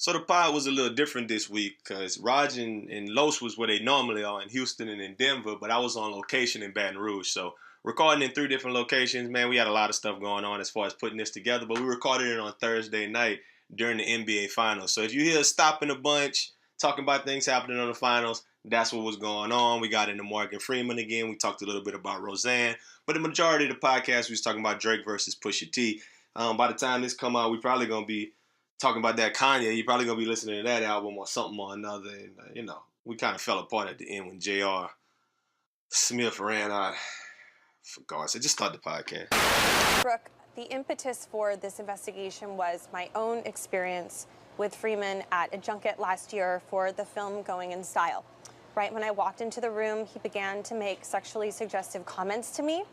So the pod was a little different this week because Raj and Los was where they normally are in Houston and in Denver, but I was on location in Baton Rouge. So recording in 3 different locations, man, we had a lot of stuff going on as far as putting this together, but we recorded it on Thursday night during the NBA Finals. So if you hear us stopping a bunch, talking about things happening on the Finals, that's what was going on. We got into Morgan Freeman again. We talked a little bit about Roseanne, but the majority of the podcast we was talking about Drake versus Pusha T. By the time this come out, we probably going to be talking about that Kanye. You're probably going to be listening to that album or something or another. And, we kind of fell apart at the end when J.R. Smith ran out. For God's sake, just start the podcast. Brooke, the impetus for this investigation was my own experience with Freeman at a junket last year for the film Going in Style. Right when I walked into the room, he began to make sexually suggestive comments to me.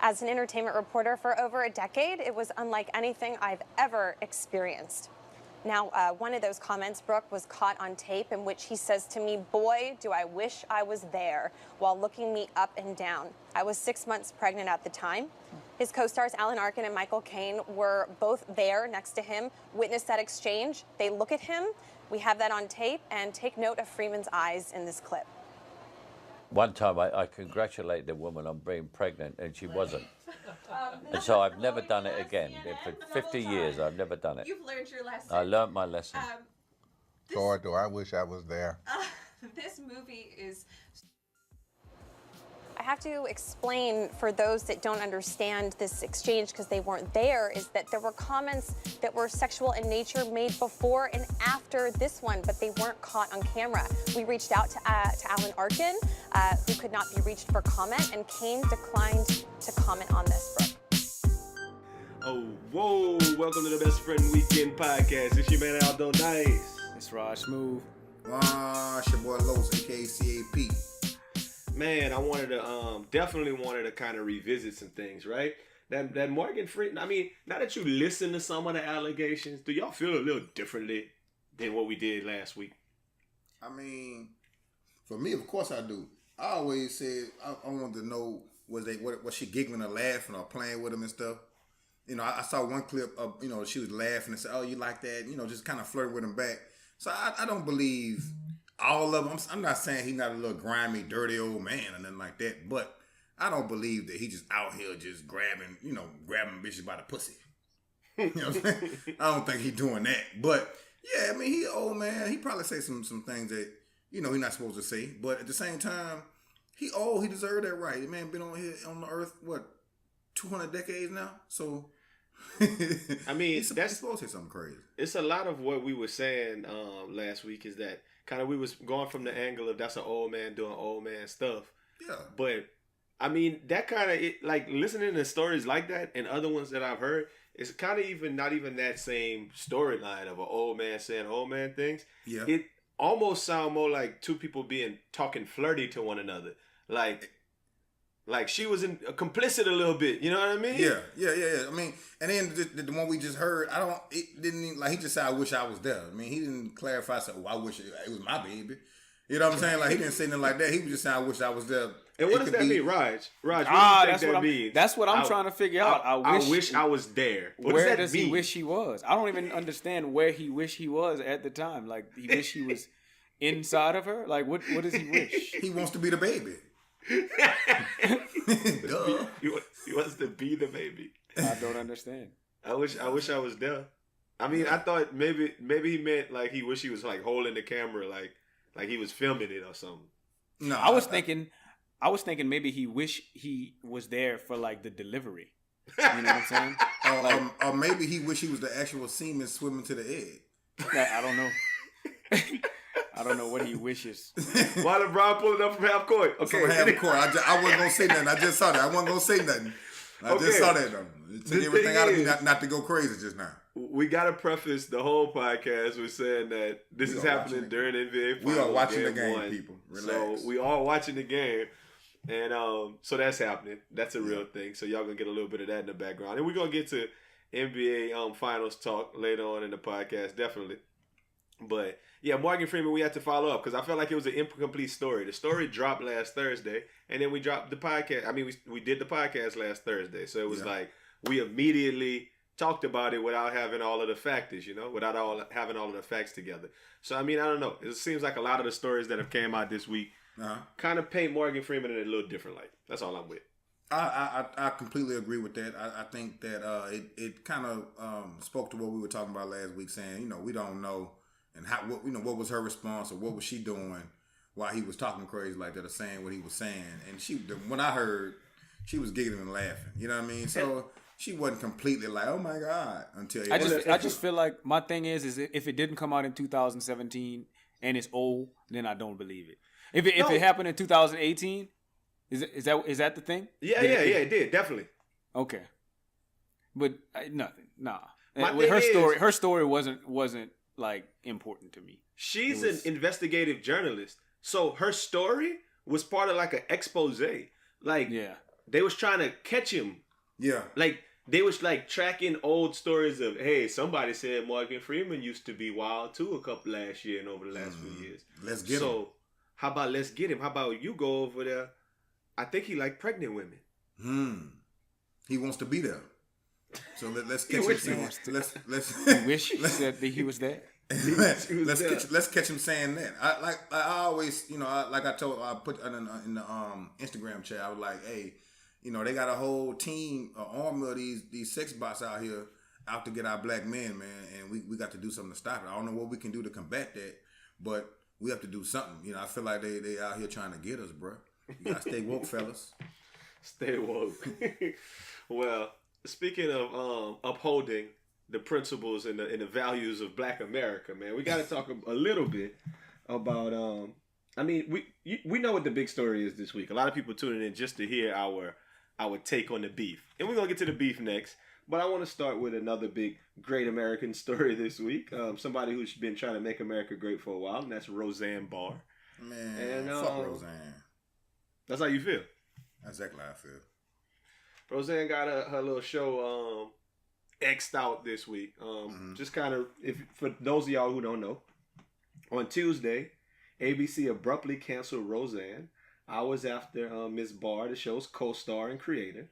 As an entertainment reporter for over a decade, it was unlike anything I've ever experienced. Now, one of those comments, Brooke, was caught on tape in which he says to me, "Boy, do I wish I was there," while looking me up and down. I was 6 months pregnant at the time. His co-stars Alan Arkin and Michael Caine were both there next to him, witnessed that exchange. They look at him. We have that on tape, and take note of Freeman's eyes in this clip. One time I congratulated a woman on being pregnant and she wasn't. And so I've never done it again. For 50 years, I've never done it. You've learned your lesson. I learned my lesson. Lord, do I wish I was there. This movie is... I have to explain for those that don't understand this exchange because they weren't there, is that there were comments that were sexual in nature made before and after this one, but they weren't caught on camera. We reached out to Alan Arkin, who could not be reached for comment, and Caine declined to comment on this, Brooke. Oh, whoa. Welcome to the Best Friend Weekend podcast. It's your man Aldo NICE. It's Rog Smuve. It's your boy Los, aka C.A.P. Man, I wanted to definitely wanted to kind of revisit some things, right? That Morgan Freeman. I mean, now that you listen to some of the allegations, do y'all feel a little differently than what we did last week? I mean, for me, of course I do. I always said I wanted to know was she giggling or laughing or playing with him and stuff. I saw one clip of she was laughing and said, "Oh, you like that?" Just kind of flirt with him back. So I don't believe all of them. I'm not saying he's not a little grimy, dirty old man or nothing like that, but I don't believe that he just out here just grabbing bitches by the pussy. You know what I'm saying? I don't think he's doing that. But yeah, I mean, he old man. He probably say some things that he's not supposed to say. But at the same time, he old. He deserved that right. The man been on here on the earth 200 decades now. So I mean, he's supposed to say something crazy. It's a lot of what we were saying last week is that kind of we was going from the angle of that's an old man doing old man stuff. Yeah. But I mean, that kind of like listening to stories like that and other ones that I've heard, it's kind of not even that same storyline of an old man saying old man things. Yeah. It almost sound more like two people talking flirty to one another. Like she was complicit a little bit, you know what I mean? Yeah. I mean, and then the one we just heard, it didn't even, like, he just said, "I wish I was there." I mean, he didn't clarify, say, "Oh, I wish it was my baby." You know what I'm saying? Like, he didn't say nothing like that. He was just saying, "I wish I was there." And what does that mean, Raj? Raj, what do you think that means? That's what I'm trying to figure out. I wish I was there. Where does he wish he was? I don't even understand where he wish he was at the time. Like, he wish he was inside of her? Like, what does he wish? He wants to be the baby. Duh. He wants to be the baby. I don't understand. I wish I was there. I mean, I thought maybe he meant like he wish he was like holding the camera, like he was filming it or something. No, I was thinking maybe he wish he was there for like the delivery. You know what I'm saying? Or maybe he wish he was the actual semen swimming to the egg. I don't know. I don't know what he wishes. Why LeBron pulling up from half court? Okay, from half court. I wasn't gonna say nothing. I just saw that. I wasn't gonna say nothing. I just saw that though. It took everything out of me not to go crazy just now. We gotta preface the whole podcast with saying that this is happening during NBA Finals. We are watching the game, one. people. Relax. So we are watching the game. And so that's happening. That's a real thing. So y'all gonna get a little bit of that in the background. And we're gonna get to NBA finals talk later on in the podcast, definitely. But yeah, Morgan Freeman, we had to follow up because I felt like it was an incomplete story. The story dropped last Thursday, and then we dropped the podcast. I mean, we did the podcast last Thursday, so it was like we immediately talked about it without having all of the factors, without having all of the facts together. So, I mean, I don't know. It seems like a lot of the stories that have came out this week kind of paint Morgan Freeman in a little different light. That's all I'm with. I completely agree with that. I think that it kind of spoke to what we were talking about last week, saying, we don't know, and what was her response or what was she doing while he was talking crazy like that or saying what he was saying. And when I heard, she was giggling and laughing. You know what I mean? So she wasn't completely like, oh my God, until I just feel like my thing is if it didn't come out in 2017 and it's old, then I don't believe it. If it happened in 2018, is that the thing? Yeah, it did, definitely. Okay, but nothing. Nah, her story wasn't like important to me. She's an investigative journalist, so her story was part of like an expose. Like, they was trying to catch him. Yeah, like they was like tracking old stories of, hey, somebody said Morgan Freeman used to be wild too a couple last year and over the last few years. Let's get him. So how about let's get him? How about you go over there? I think he like pregnant women. He wants to be there. So let's catch him saying. He wish that he was there. Let's catch him saying that. I always, I put in the Instagram chat. I was like, hey, they got a whole team, army of these sex bots out here out to get our black men, man, and we got to do something to stop it. I don't know what we can do to combat that, but we have to do something. I feel like they out here trying to get us, bro. You gotta stay woke, fellas. Stay woke. Well, speaking of upholding the principles and the values of Black America, man, we got to talk a little bit about. We know what the big story is this week. A lot of people tuning in just to hear our take on the beef, and we're gonna get to the beef next. But I want to start with another big, great American story this week. Somebody who's been trying to make America great for a while, and that's Roseanne Barr. Man, and, fuck Roseanne. That's how you feel? That's exactly how I feel. Roseanne got her little show X'd out this week. Just kind of, for those of y'all who don't know, on Tuesday, ABC abruptly canceled Roseanne hours after Ms. Barr, the show's co-star and creator,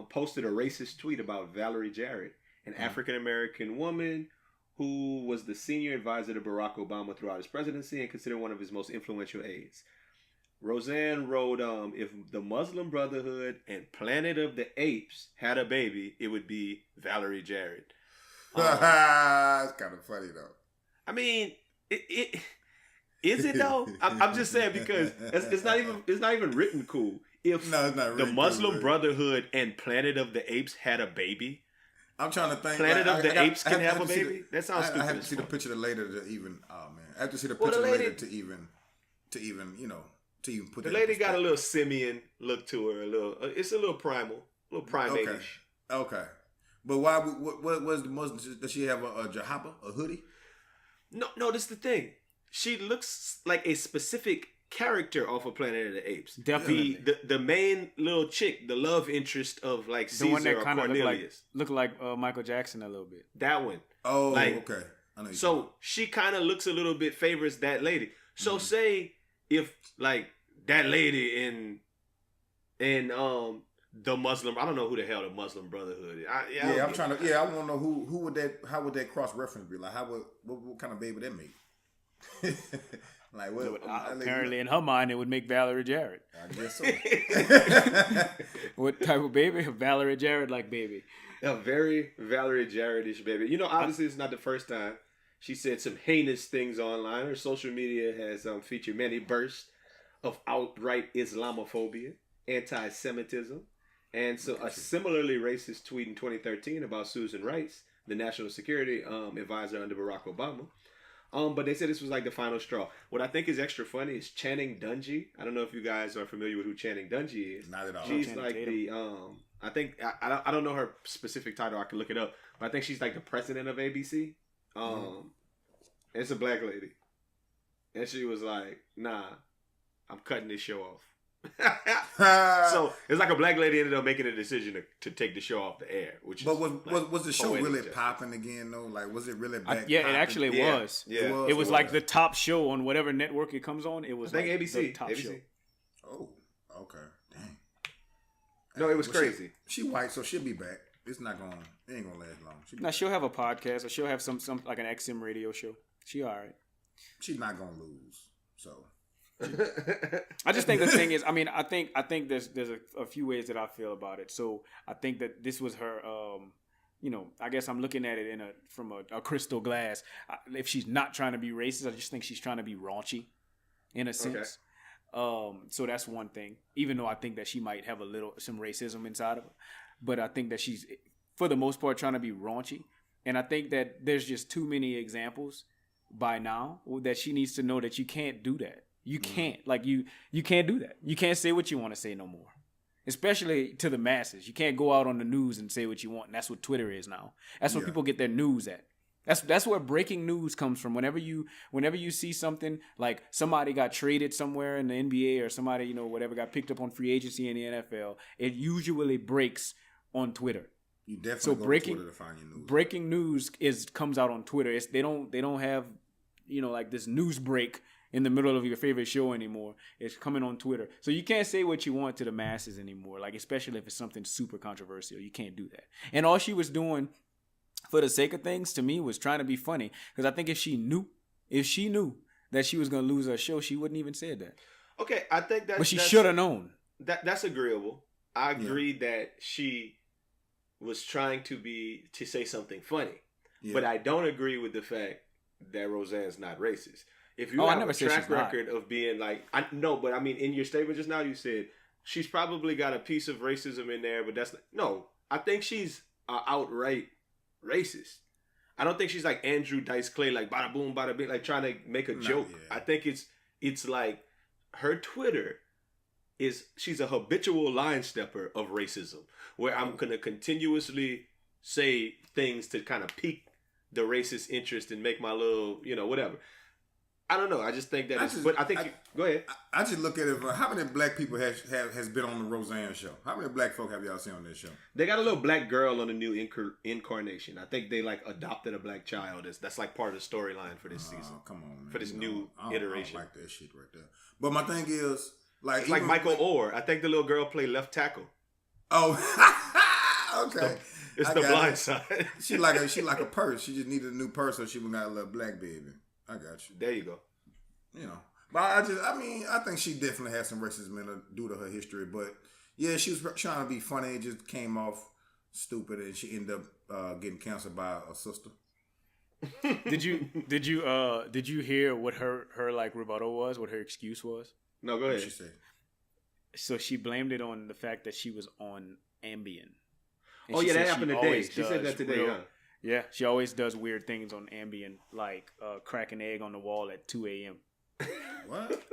posted a racist tweet about Valerie Jarrett, an African-American woman who was the senior advisor to Barack Obama throughout his presidency and considered one of his most influential aides. Roseanne wrote, if the Muslim Brotherhood and Planet of the Apes had a baby, it would be Valerie Jarrett. It's kind of funny, though. I mean, it is it, though? I'm just saying because it's not even written cool. If it's not the Muslim Brotherhood and Planet of the Apes had a baby, I'm trying to think. Planet of the Apes can have a baby? That sounds stupid. I have to see the picture later to even, oh man. I have to see the picture later to even, to even put the that. lady got a little simian look to her. It's a little primal, a little primate-ish. Okay. But why? What was the Muslim? Does she have a jahaba, a hoodie? No. This is the thing. She looks like a specific character off of Planet of the Apes. Definitely. The main little chick, the love interest of like Caesar, the one that kind of looked like Michael Jackson a little bit. That one. Oh, okay. I know so she kind of looks a little bit favors that lady. So say if like that lady in the Muslim, I don't know who the hell the Muslim Brotherhood is. I want to know who would that, how would that cross reference be? Like what kind of baby that make? Like apparently in her mind it would make Valerie Jarrett. I guess so. What type of baby? Valerie Jarrett like baby. A very Valerie Jarrett-ish baby. Obviously it's not the first time she said some heinous things online. Her social media has featured many bursts of outright Islamophobia, anti-Semitism, and so a similarly racist tweet in 2013 about Susan Rice, the national security advisor under Barack Obama. But they said this was like the final straw. What I think is extra funny is Channing Dungey. I don't know if you guys are familiar with who Channing Dungey is. Not at all. She's like the I think I don't know her specific title. I can look it up, but I think she's like the president of ABC. It's a black lady, and she was like, "Nah, I'm cutting this show off." So it's like a black lady ended up making a decision to take the show off the air. But was the show really popping again though? Like was it really back? It actually was. Yeah. It was like the top show on whatever network it comes on. It was I think like ABC. The top ABC. show. Oh, okay. Dang. No, it was crazy. She white, so she'll be back. It's not going. It ain't gonna last long. Now she'll have a podcast, or she'll have some like an XM radio show. She all right. She's not gonna lose. So I just think the thing is, I mean, I think there's a few ways that I feel about it. So I think that this was her. I guess I'm looking at it from a crystal glass. If she's not trying to be racist, I just think she's trying to be raunchy, in a sense. Okay. So that's one thing. Even though I think that she might have some racism inside of her, but I think that she's, for the most part, trying to be raunchy. And I think that there's just too many examples by now that she needs to know that you can't do that. You can't. Like, you can't do that. You can't say what you want to say no more. Especially to the masses. You can't go out on the news and say what you want. And that's what Twitter is now. That's where people get their news at. That's where breaking news comes from. Whenever you see something like somebody got traded somewhere in the NBA, or somebody, whatever, got picked up on free agency in the NFL, it usually breaks on Twitter. You definitely go to Twitter to find your news. Breaking news comes out on Twitter. They don't have like this news break in the middle of your favorite show anymore. It's coming on Twitter. So you can't say what you want to the masses anymore, like, especially if it's something super controversial. You can't do that. And all she was doing, for the sake of things, to me, was trying to be funny. Because I think if she knew that she was going to lose her show, she wouldn't even say that. Okay, I think that. But she should have known. That's agreeable. I agree that she was trying to say something funny. Yeah. But I don't agree with the fact that Roseanne's not racist. If you have a track record of being like, but I mean, in your statement just now, you said she's probably got a piece of racism in there, but I think she's outright racist. I don't think she's like Andrew Dice Clay, like bada boom, bada bing, like trying to make a joke. Yeah. I think it's like her Twitter she's a habitual line stepper of racism, where I'm going to continuously say things to kind of pique the racist interest and make my little, whatever. I don't know. I just think that go ahead. I just look at it. How many black people has been on the Roseanne show? How many black folk have y'all seen on this show? They got a little black girl on the new incarnation. I think they like adopted a black child. That's like part of the storyline for this season. Come on, man. For this new iteration. I don't like that shit right there. But my thing is, it's like Michael Orr. I think the little girl played left tackle. Oh, okay. It's the blind side. She like a purse. She just needed a new purse, so she got a little black baby. I got you. There you go. But I think she definitely has some racism in her due to her history. But yeah, she was trying to be funny. It just came off stupid, and she ended up getting canceled by a sister. Did you hear what her like rebuttal was? What her excuse was? No, go ahead. What she said? So she blamed it on the fact that she was on Ambien. And that happened today. She said that today, huh? Yeah, she always does weird things on Ambien, like crack an egg on the wall at 2 a.m. What?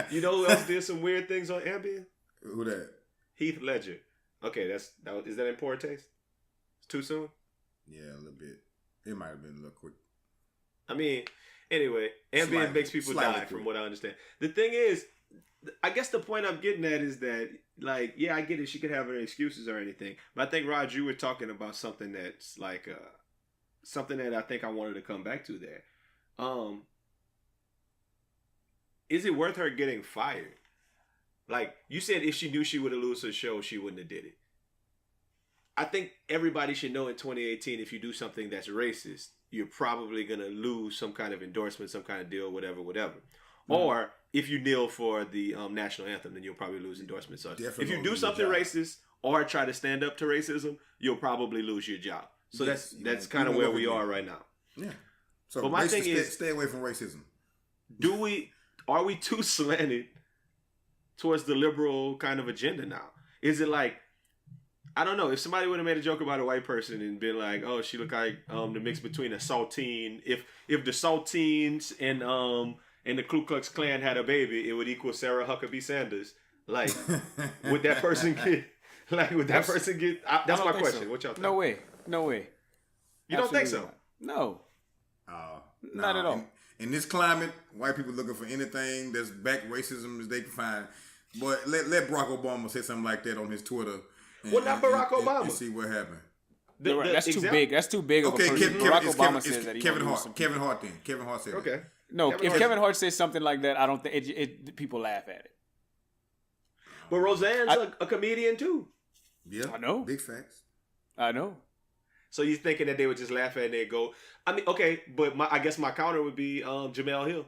You know who else did some weird things on Ambien? Who that? Heath Ledger. Okay, is that in poor taste? It's too soon? Yeah, a little bit. It might have been a little quick. I mean, anyway, Ambien makes people die, from what I understand. The thing is, I guess the point I'm getting at is that, like, yeah, I get it. She could have her excuses or anything. But I think, Rog, you were talking about something that's like something that I think I wanted to come back to there. Is it worth her getting fired? Like, you said if she knew she would have lost her show, she wouldn't have did it. I think everybody should know in 2018, if you do something that's racist, you're probably going to lose some kind of endorsement, some kind of deal, whatever. Mm-hmm. Or if you kneel for the national anthem, then you'll probably lose endorsement. So if you do something racist or try to stand up to racism, you'll probably lose your job. So that's kind of where we are right now. Yeah. So but my thing is, stay away from racism. Are we too slanted towards the liberal kind of agenda now? Is it like, I don't know, if somebody would have made a joke about a white person and been like, oh, she look like the mix between a saltine. If the saltines and the Ku Klux Klan had a baby, it would equal Sarah Huckabee Sanders. Like, would that person get? Like, would that person get? That's my question. So. What y'all think? No way. You don't think so? No. Not at all. In this climate, white people looking for anything that's back racism as they can find. But let Barack Obama say something like that on his Twitter. Well, not Barack Obama. And see what happened. That's too big. That's too big of a person. Barack Obama says that. Kevin Hart. Kevin Hart said that. Okay. No, if Kevin Hart says something like that, I don't think people laugh at it. But Roseanne's a comedian too. Yeah, I know. Big facts. I know. So you thinking that they would just laugh at it and they'd go? I mean, okay, but I guess my counter would be Jamel Hill.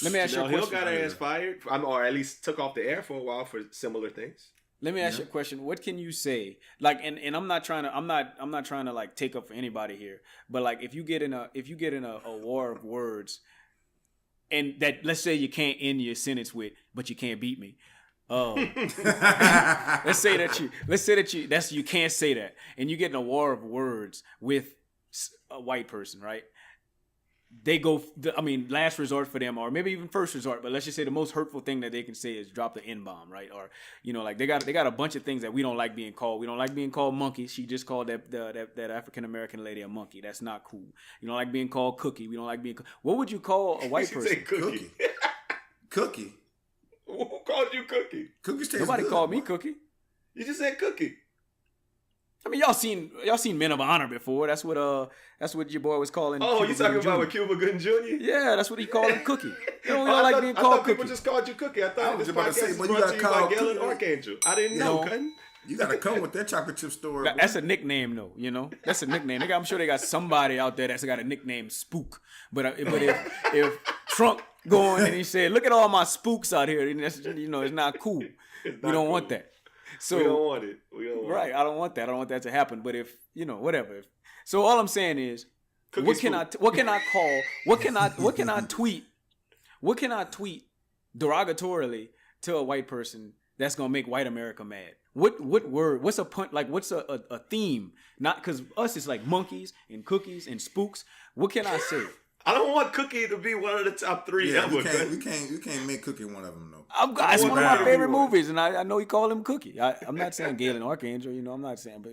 Let me ask you a Jamel Hill question. got her ass fired, or at least took off the air for a while for similar things. Let me ask you a question. What can you say? Like, and I'm not trying to like take up for anybody here. But like, if you get in a war of words, and that, let's say you can't end your sentence with, but you can't beat me. Let's say that you can't say that, and you get in a war of words with a white person, right? They go, last resort for them, or maybe even first resort, but let's just say the most hurtful thing that they can say is drop the N-bomb, right? Or, like they got a bunch of things that we don't like being called. We don't like being called monkey. She just called that African-American lady a monkey. That's not cool. You don't like being called cookie. We don't like being what would you call a white person? Cookie. Cookie. Who called you cookie? Cookies taste Nobody good, called me boy. cookie. You just said cookie. I mean, y'all seen Men of Honor before. That's what your boy was calling. Oh, Cuba you talking Gooding about Jr. with Cuba Gooding Jr.? Yeah, that's what he called him, Cookie. You don't I like thought, being I called thought people Cookie. just called you Cookie. I I thought was this about to podcast say, is but you brought got to you by called Galen Cookie. Archangel. I didn't know, cutting. You gotta come with that chocolate chip story. That's a nickname, though. That's a nickname. I'm sure they got somebody out there that's got a nickname Spook. But if Trump going and he said, "Look at all my spooks out here," then that's, it's not cool. We don't want that. So We don't want it. Right. I don't want that. I don't want that to happen. But if whatever. So all I'm saying is, Cookie what can I call? What can I tweet? What can I tweet derogatorily to a white person that's gonna make white America mad? What word? What's a punt? Like, what's a theme? Not because us it's like monkeys and cookies and spooks. What can I say? I don't want Cookie to be one of the top three Yeah, ever. we can't make Cookie one of them though. It's one of my bad. favorite movies, and I know he called him Cookie. I'm not saying Galen Archangel, I'm not saying, but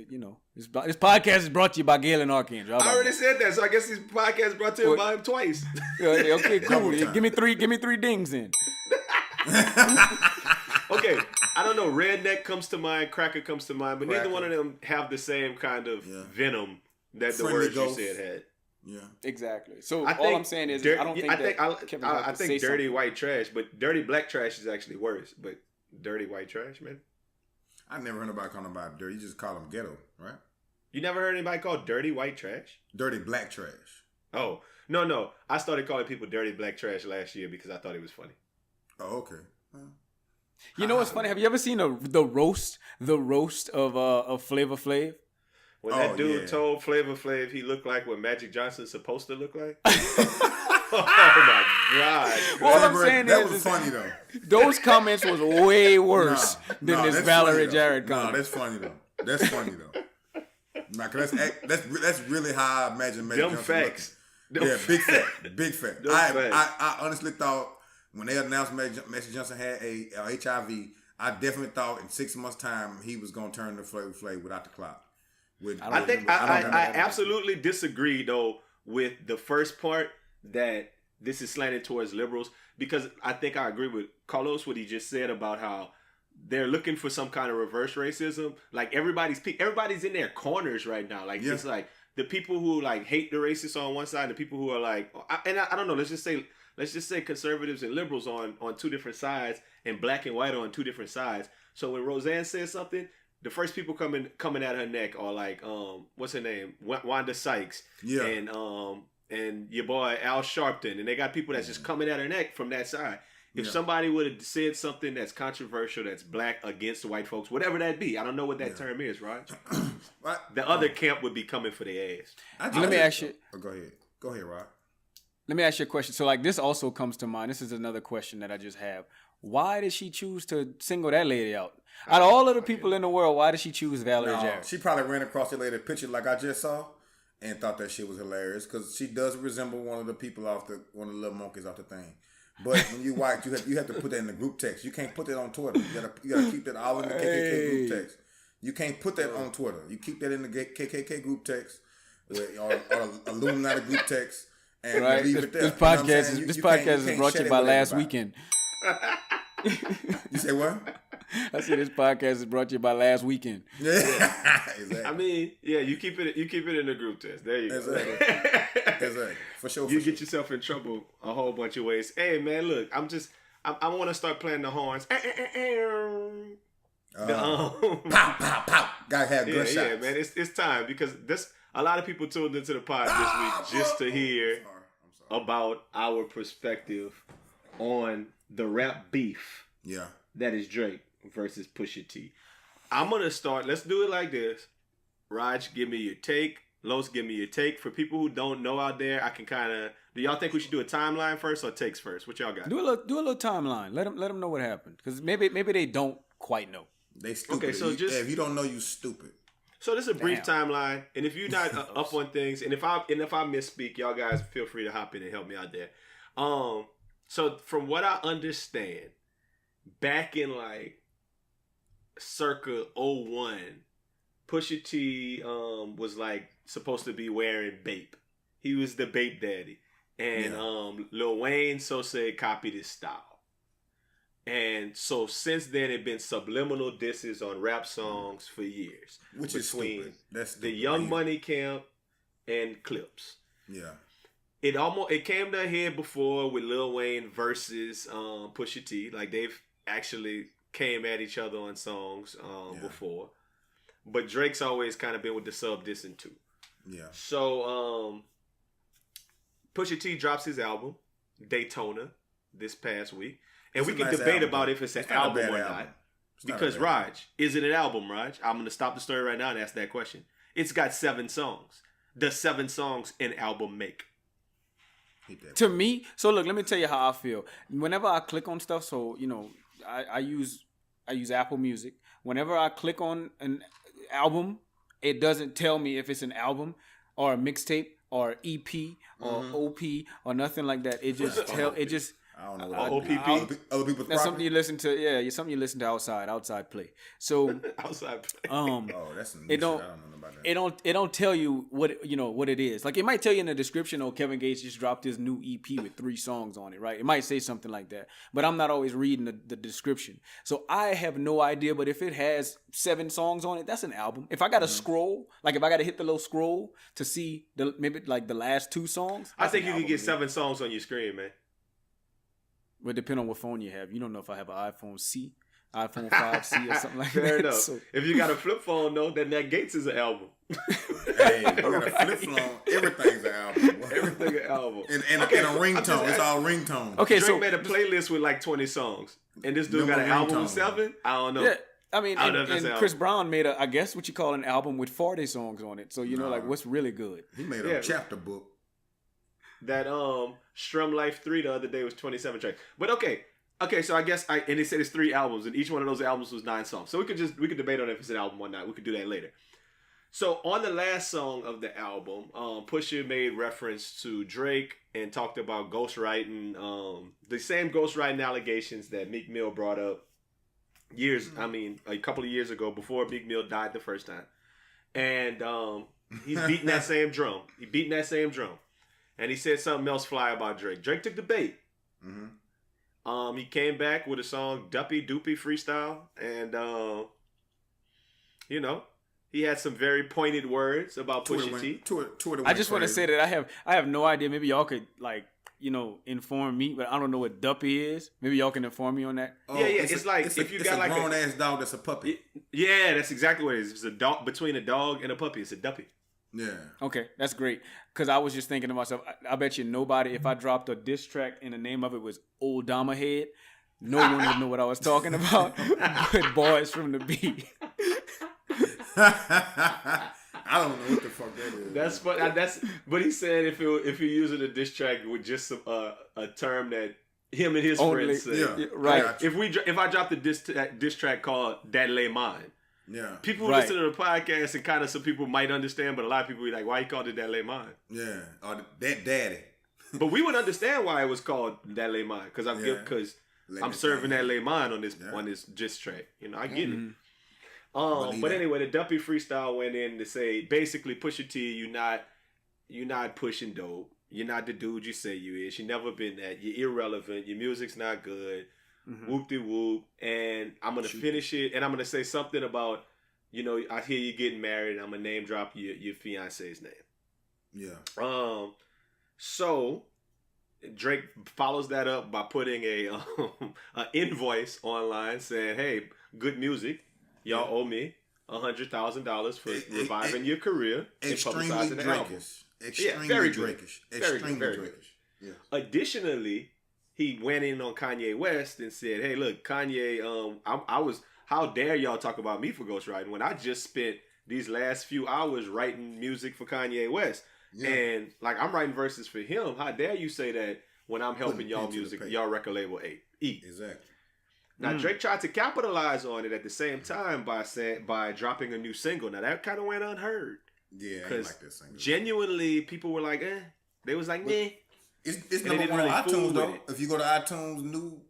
this podcast is brought to you by Galen Archangel. I already said that, so I guess this podcast brought to you by him twice. Okay, cool. Give me three dings in. Okay, I don't know. Redneck comes to mind, Cracker comes to mind, but neither Cracker. one of them have the same kind of venom that the Friendly words ghost. you said had. Yeah. Exactly. So I all think I'm saying is, dir- I don't think I that think Kevin Hart I could think say dirty something. white trash, but dirty black trash is actually worse. But dirty white trash, man. I never heard nobody call nobody dirty. You just call them ghetto, right? You never heard anybody call dirty white trash? Dirty black trash. Oh, no. I started calling people dirty black trash last year because I thought it was funny. Oh, okay. Well, You know what's funny? Have you ever seen the roast of Flavor Flav? When that dude yeah. told Flavor Flav he looked like what Magic Johnson's supposed to look like. Oh my God. All I'm saying that is was funny though. those comments was way worse than this that's Valerie funny, though. Jarrett No, comment. that's funny though. That's funny though. Nah, 'cause that's really how I imagine Magic Them Johnson facts. looking. Yeah, big fact. Big fact. Them facts. I honestly thought when they announced Magic Johnson had a HIV, I definitely thought in 6 months' time he was gonna turn to Flavor Flav without the clout. I absolutely disagree though with the first part that this is slanted towards liberals, because I think I agree with Carlos what he just said about how they're looking for some kind of reverse racism. Like everybody's in their corners right now. Like it's like the people who like hate the racists on one side, the people who are like, I don't know. Let's just say conservatives and liberals on two different sides, and black and white on two different sides. So when Roseanne says something, the first people coming at her neck are like, what's her name, Wanda Sykes, and your boy Al Sharpton, and they got people that's just coming at her neck from that side. If somebody would have said something that's controversial, that's black against white folks, whatever that be, I don't know what that term is, right? The other camp would be coming for their ass. Let me ask you. Oh, go ahead, Rod. Let me ask you a question. So, like, this also comes to mind. This is another question that I just have. Why did she choose to single that lady out? Out of all of the people in the world, why did she choose Valerie Jarrett? She probably ran across the lady's picture like I just saw and thought that shit was hilarious because she does resemble one of the people one of the little monkeys off the thing. But when you white, you have to put that in the group text. You can't put that on Twitter. You gotta keep that all in the KKK group text. You can't put that on Twitter. You keep that in the KKK group text or Illuminati group text. And leave it there. This podcast is brought to you by Last Weekend. You say what? I said this podcast is brought to you by Last Weekend. Yeah, exactly. I mean, yeah, you keep it in the group test. There you go. Exactly. For sure. You get yourself in trouble a whole bunch of ways. Hey man, look, I want to start playing the horns. Pow, pow, pow. Gotta have gunshots. Yeah, man. It's time because a lot of people tuned into the pod this week just to hear about our perspective on the rap beef. Yeah. That is Drake versus Pusha T. I'm gonna start. Let's do it like this. Raj, give me your take. Los, give me your take. For people who don't know out there, I can kind of. Do y'all think we should do a timeline first or takes first? What y'all got? Do a little timeline. Let them know what happened because maybe they don't quite know. They stupid. Okay, so if you don't know, you stupid. So this is a brief timeline, and if you're not up on things, and if I misspeak, y'all guys feel free to hop in and help me out there. So from what I understand, back in like circa 01, Pusha T was like supposed to be wearing Bape. He was the Bape daddy, and Lil Wayne said copied his style. And so since then, it been subliminal disses on rap songs for years, which is stupid. That's the Young Money camp and Clips. Yeah, it came to a head before with Lil Wayne versus Pusha T. Like they've actually came at each other on songs before, but Drake's always kind of been with the sub dissing too. Yeah. So Pusha T drops his album Daytona this past week. And we can debate about if it's an album or not. Because, Raj, is it an album, Raj? I'm going to stop the story right now and ask that question. It's got 7 songs. Does 7 songs an album make? To me, so look, let me tell you how I feel. Whenever I click on stuff, so, I use Apple Music. Whenever I click on an album, it doesn't tell me if it's an album or a mixtape or EP or OP or nothing like that. It just I don't know what OPP. Other people's that's something you listen to. Yeah, something you listen to outside play. So outside play. That's it don't. I don't know about that. It don't tell you what it is. Like it might tell you in the description. Oh, Kevin Gates just dropped his new EP with 3 songs on it. Right? It might say something like that. But I'm not always reading the description, so I have no idea. But if it has 7 songs on it, that's an album. If I got to scroll, like if I got to hit the little scroll to see maybe like the last 2 songs, I think you can get 7 songs on your screen, man. Well, depending on what phone you have. You don't know if I have an iPhone 5C or something like Fair that. Fair enough. So, if you got a flip phone, though, then that Gates is an album. Hey, you got a flip phone. Everything's an album. Everything an album. And a ringtone. It's all ringtone. Okay, Drake made a playlist with like 20 songs. And this dude got an album with 7? I don't know. Yeah. I mean, and Chris Brown made I guess what you call an album with 40 songs on it. So, like what's really good. He made a chapter book. That Strum Life 3 the other day was 27 tracks. But okay, so I guess and they said it's 3 albums, and each one of those albums was 9 songs. So we could debate on if it's an album or not. We could do that later. So on the last song of the album, Pusha made reference to Drake and talked about ghostwriting, the same ghostwriting allegations that Meek Mill brought up a couple of years ago before Meek Mill died the first time. And he's beating that same drum. And he said something else fly about Drake. Drake took the bait. Mm-hmm. He came back with a song, Duppy Doopy Freestyle. And, he had some very pointed words about Pusha T. I just want to say that I have no idea. Maybe y'all could, inform me, but I don't know what Duppy is. Maybe y'all can inform me on that. Oh, yeah. It's like if you got like a grown-ass dog that's a puppy. Yeah, that's exactly what it is. It's a dog between a dog and a puppy. It's a Duppy. Yeah. Okay, that's great. Because I was just thinking to myself, I bet you nobody, if I dropped a diss track and the name of it was Old Dama Head, no one would know what I was talking about. But Boys from the B. I don't know what the fuck that is. That's fun. But he said if you're using a diss track with just a term that him and his friends say. Yeah, right. If I dropped a diss track called That Lay Mine. Yeah. People listen to the podcast and kind of some people might understand, but a lot of people be like, why he called it That Lay Mine? Yeah. Or That Daddy. But we would understand why it was called That Lay Mine. Because I'm serving That Lay Mine on this diss track. I get it. But anyway, the Duppy freestyle went in to say, basically, Pusha T, you're not pushing dope. You're not the dude you say you is. You never been that. You're irrelevant. Your music's not good. Mm-hmm. Whoop-de-whoop. And I'm going to finish it. And I'm going to say something about, I hear you getting married. I'm going to name drop your fiance's name. Yeah. So Drake follows that up by putting a invoice online saying, hey, good music. y'all owe me $100,000 for reviving your career and publicizing the album. Extremely very Drake-ish. good. Extremely Very Drake-ish. Yeah. Additionally, he went in on Kanye West and said, "Hey, look, Kanye, how dare y'all talk about me for ghostwriting when I just spent these last few hours writing music for Kanye West, and like I'm writing verses for him. How dare you say that when I'm helping y'all music, y'all record label eat?" Exactly. Now Drake tried to capitalize on it at the same time by dropping a new single. Now that kind of went unheard. Yeah, I ain't like that single. Genuinely, people were like, "Eh." They was like, "Meh." It's number one on iTunes though. If you go to iTunes, new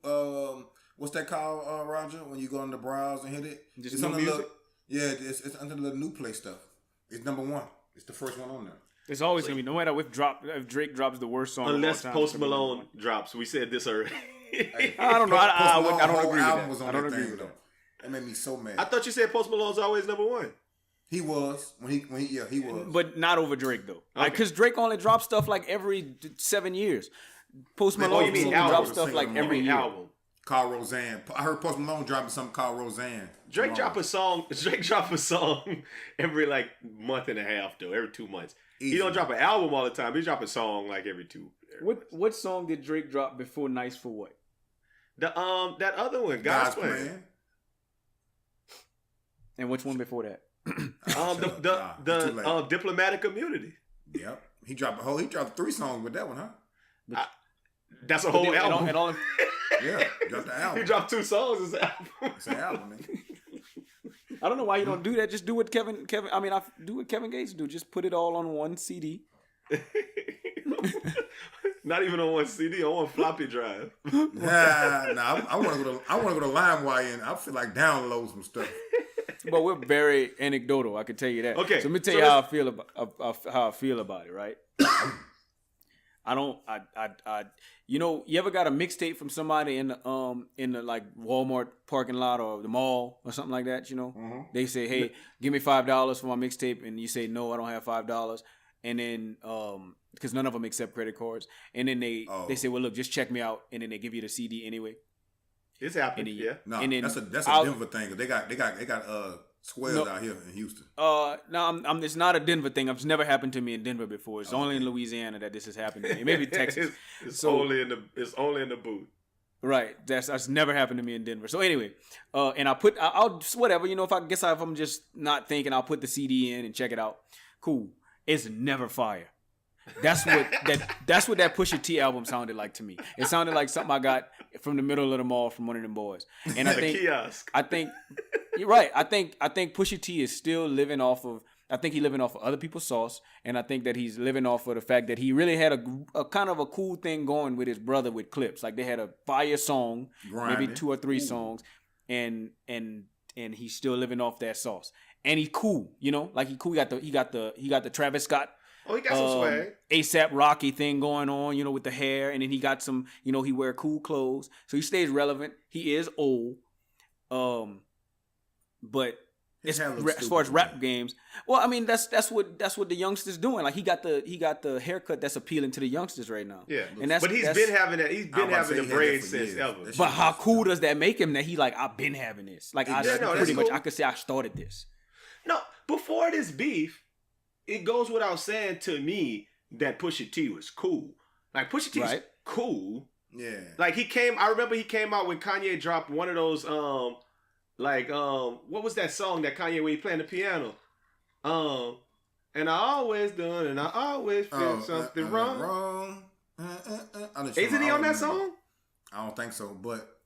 what's that called, Roger? When you go on the browse and hit it, just new music. It's under the new play stuff. It's number one. It's the first one on there. It's always gonna be, no matter if Drake drops the worst song, unless Post Malone drops. We said this already. I don't know. I don't agree with that. I don't agree with that. That made me so mad. I thought you said Post Malone's always number one. He was when he was, but not over Drake though. Because Drake only drops stuff like every 7 years. Post Malone drops stuff like every year. Album called Roseanne. I heard Post Malone dropping something called Roseanne. Drake drop a song every like month and a half though. Every 2 months. Easy. He don't drop an album all the time. He drop a song like every two. What song did Drake drop before Nice for What? That other one, God's Plan. And which one before that? The Diplomatic Immunity. Yep. He dropped 3 songs with that one, huh? That's a whole album. Yeah, dropped the album. He dropped 2 songs as an album. It's an album, man. I don't know why you don't do that. Just do what Kevin. I do what Kevin Gates do. Just put it all on one CD. Not even on one CD, on one floppy drive. I want to go to LimeWire and I feel like download some stuff. But we're very anecdotal. I can tell you that. Okay. So let me tell you how I feel about it. Right. You ever got a mixtape from somebody in the like Walmart parking lot or the mall or something like that? They say, "Hey, give me $5 for my mixtape," and you say, "No, I don't have $5." And then because none of them accept credit cards, and then they say, "Well, look, just check me out," and then they give you the CD anyway. It's happening, yeah. No, that's a Denver thing. They got squares out here in Houston. No, it's not a Denver thing. It's never happened to me in Denver before. It's only in Louisiana that this has happened to me. Maybe Texas. It's only in the booth. Right. That's never happened to me in Denver. So anyway, and I'll whatever, if I'm just not thinking, I'll put the CD in and check it out. Cool. It's never fire. That's what that Pusha T album sounded like to me. It sounded like something I got from the middle of the mall from one of them boys. And kiosk. I think you're right. I think Pusha T is still living off of. I think he's living off of other people's sauce, and I think that he's living off of the fact that he really had a kind of a cool thing going with his brother with clips. Like they had a fire song, maybe 2 or 3 songs, and he's still living off that sauce. And he's cool, like he cool. He got the Travis Scott. Oh, he got some swag. A$AP Rocky thing going on, with the hair, and then he got some, he wear cool clothes, so he stays relevant. He is old, but as far as rap games, well, I mean that's what the youngsters doing. Like he got the haircut that's appealing to the youngsters right now. Yeah, but he's been having that. He's been having the braids since ever. But how cool does that make him? That he like I've been having this. Like I could say I started this. No, before this beef. It goes without saying to me that Pusha T was cool. Like Pusha T's cool. Yeah. Like I remember he came out when Kanye dropped one of those what was that song that Kanye where he playing the piano? And I always done and I always feel something wrong. Isn't he on that song? I don't think so, but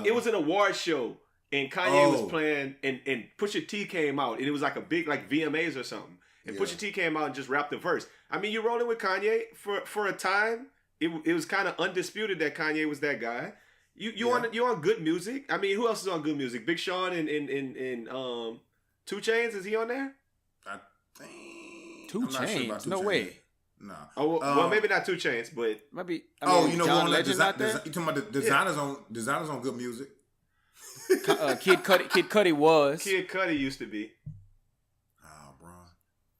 it was an award show and Kanye was playing and Pusha T came out and it was like a big like VMAs or something. And Pusha T came out and just rapped the verse. I mean, you're rolling with Kanye for a time. It was kind of undisputed that Kanye was that guy. You on good music. I mean, who else is on good music? Big Sean and 2 Chainz, is he on there? I think 2 Chainz. No way. No. Oh well, maybe not 2 Chainz, but maybe. John Legend not there. You talking about the designers on good music? Kid Cudi was. Kid Cudi used to be.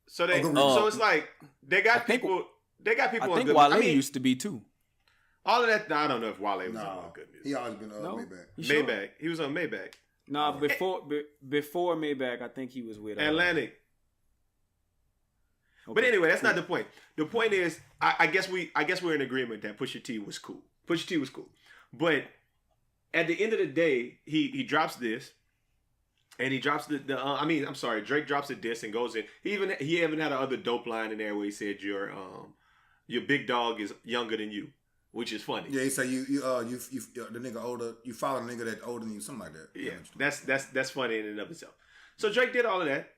So so it's like they got people. They got people. I think Wale used to be too. All of that. I don't know if Wale was on good music. He always been on Maybach. Maybach. He was on Maybach. No, before Maybach, I think he was with Atlantic. Okay. But anyway, that's not the point. The point is, I guess we're in agreement that Pusha T was cool. Pusha T was cool, but at the end of the day, he drops this, and he drops Drake drops a diss and goes in. He even had another dope line in there where he said your big dog is younger than you, which is funny. Yeah, he said you the nigga older. You follow a nigga that's older than you, something like that. Yeah, that's funny in and of itself. So Drake did all of that,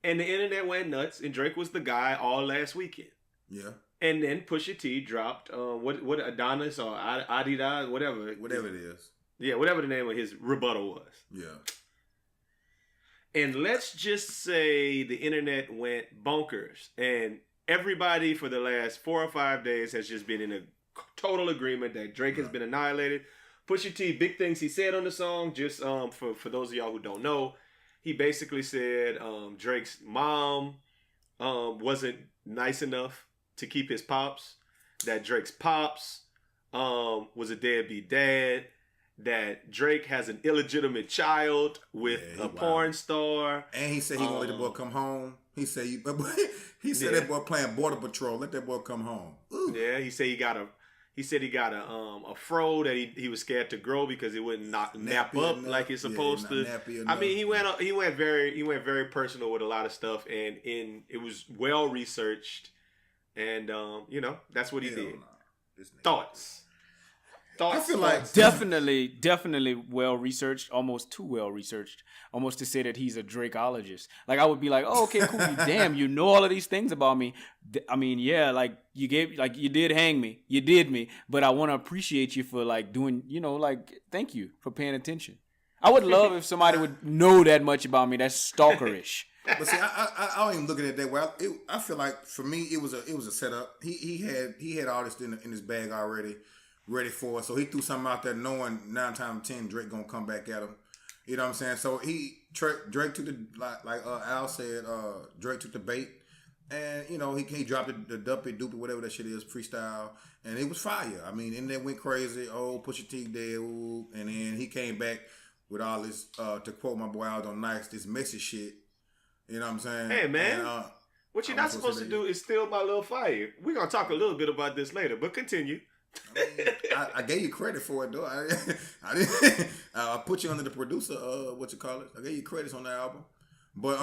and the internet went nuts, and Drake was the guy all last weekend. Yeah. And then Pusha T dropped what Adonis or Adidas, whatever it is. Yeah, whatever the name of his rebuttal was. Yeah. And let's just say the internet went bonkers, and everybody for the last 4 or 5 days has just been in a total agreement that Drake has been annihilated. Pusha T, big things he said on the song, just for those of y'all who don't know, he basically said Drake's mom wasn't nice enough to keep his pops, that Drake's pops was a deadbeat dad, that Drake has an illegitimate child with a porn star. And he said he gonna let the boy come home. He said that boy playing Border Patrol. Let that boy come home. Ooh. Yeah, he said he got a fro that he was scared to grow because it wouldn't nap up enough, like it's supposed to. I mean, he went very personal with a lot of stuff, and it was well researched, and that's what he did. Thoughts. I feel like definitely well researched, almost too well researched, almost to say that he's a Drakeologist. Like I would be like, oh, okay, cool. Damn, you know all of these things about me. I mean, yeah, like you did hang me, you did me, but I want to appreciate you for like doing, thank you for paying attention. I would love if somebody would know that much about me. That's stalkerish. But see, I don't even look at it that way. I feel like for me, it was a setup. He had all this in his bag already, ready for it. So he threw something out there knowing 9 times out of 10 Drake gonna come back at him. You know what I'm saying? So Drake took the like Al said, Drake took the bait, and he dropped the dumpy doopy whatever that shit is freestyle, and it was fire. I mean, and then went crazy. Oh, Pusha T dead, ooh. And then he came back with all this to quote my boy Aldo NICE, this messy shit. You know what I'm saying? Hey man. And, what you're not supposed to do is steal my little fire. We're gonna talk a little bit about this later, but continue. I gave you credit for it though. I put you under the producer. I gave you credits on the album, but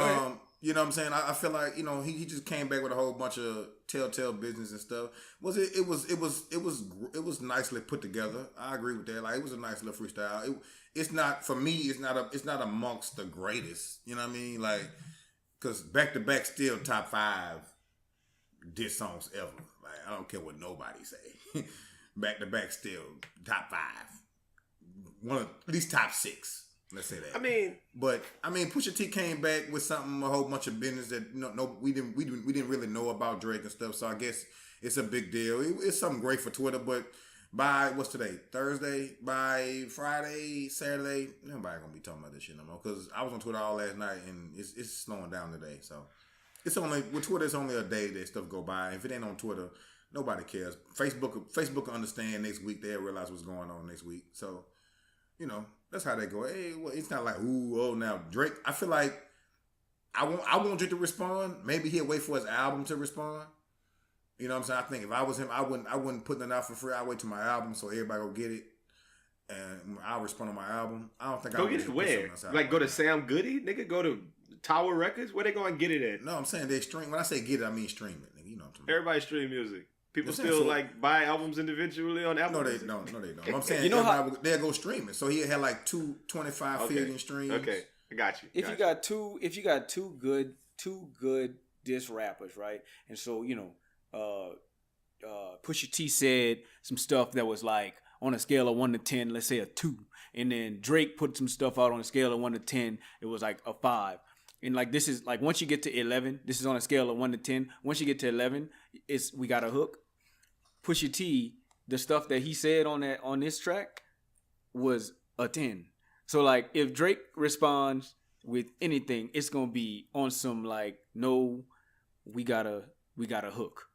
you know what I'm saying. I feel like he just came back with a whole bunch of telltale business and stuff. It was nicely put together. I agree with that. Like it was a nice little freestyle. It's not for me. It's not amongst the greatest. You know what I mean? Like because back to back still top 5 diss songs ever. Like I don't care what nobody say. Back to back, still top 5, at least top 6. Let's say that. But Pusha T came back with something, a whole bunch of business that we didn't really know about Drake and stuff. So I guess it's a big deal. It's something great for Twitter. But by what's today? Thursday. By Friday, Saturday, nobody gonna be talking about this shit no more. Because I was on Twitter all last night and it's slowing down today. So it's only with Twitter. It's only a day that stuff go by. If it ain't on Twitter, nobody cares. Facebook will understand next week. They'll realize what's going on next week. So, that's how they go. Hey, well, it's not like, now Drake. I feel like I want Drake to respond. Maybe he'll wait for his album to respond. You know what I'm saying? I think if I was him, I wouldn't put nothing out for free. I'd wait till my album so everybody go get it. And I'll respond on my album. I don't think I'll get it where? Like go to Sam Goody? Nigga, go to Tower Records? Where they gonna get it at? No, I'm saying they stream. When I say get it, I mean stream it. Nigga, you know what I'm talking about. Everybody stream music. People still buy albums individually on Apple. No, they don't. I'm saying they'll go stream it. So he had like 225 million streams. Okay, I got you. If you got two good diss rappers, right? And so Pusha T said some stuff that was like on a scale of 1 to 10, let's say a 2, and then Drake put some stuff out on a scale of 1 to 10, it was like a 5. And like this is like once you get to 11, this is on a scale of 1 to 10. Once you get to 11, we got a hook. Pusha T, the stuff that he said on this track was a 10. So like if Drake responds with anything, it's gonna be on some like we got a hook.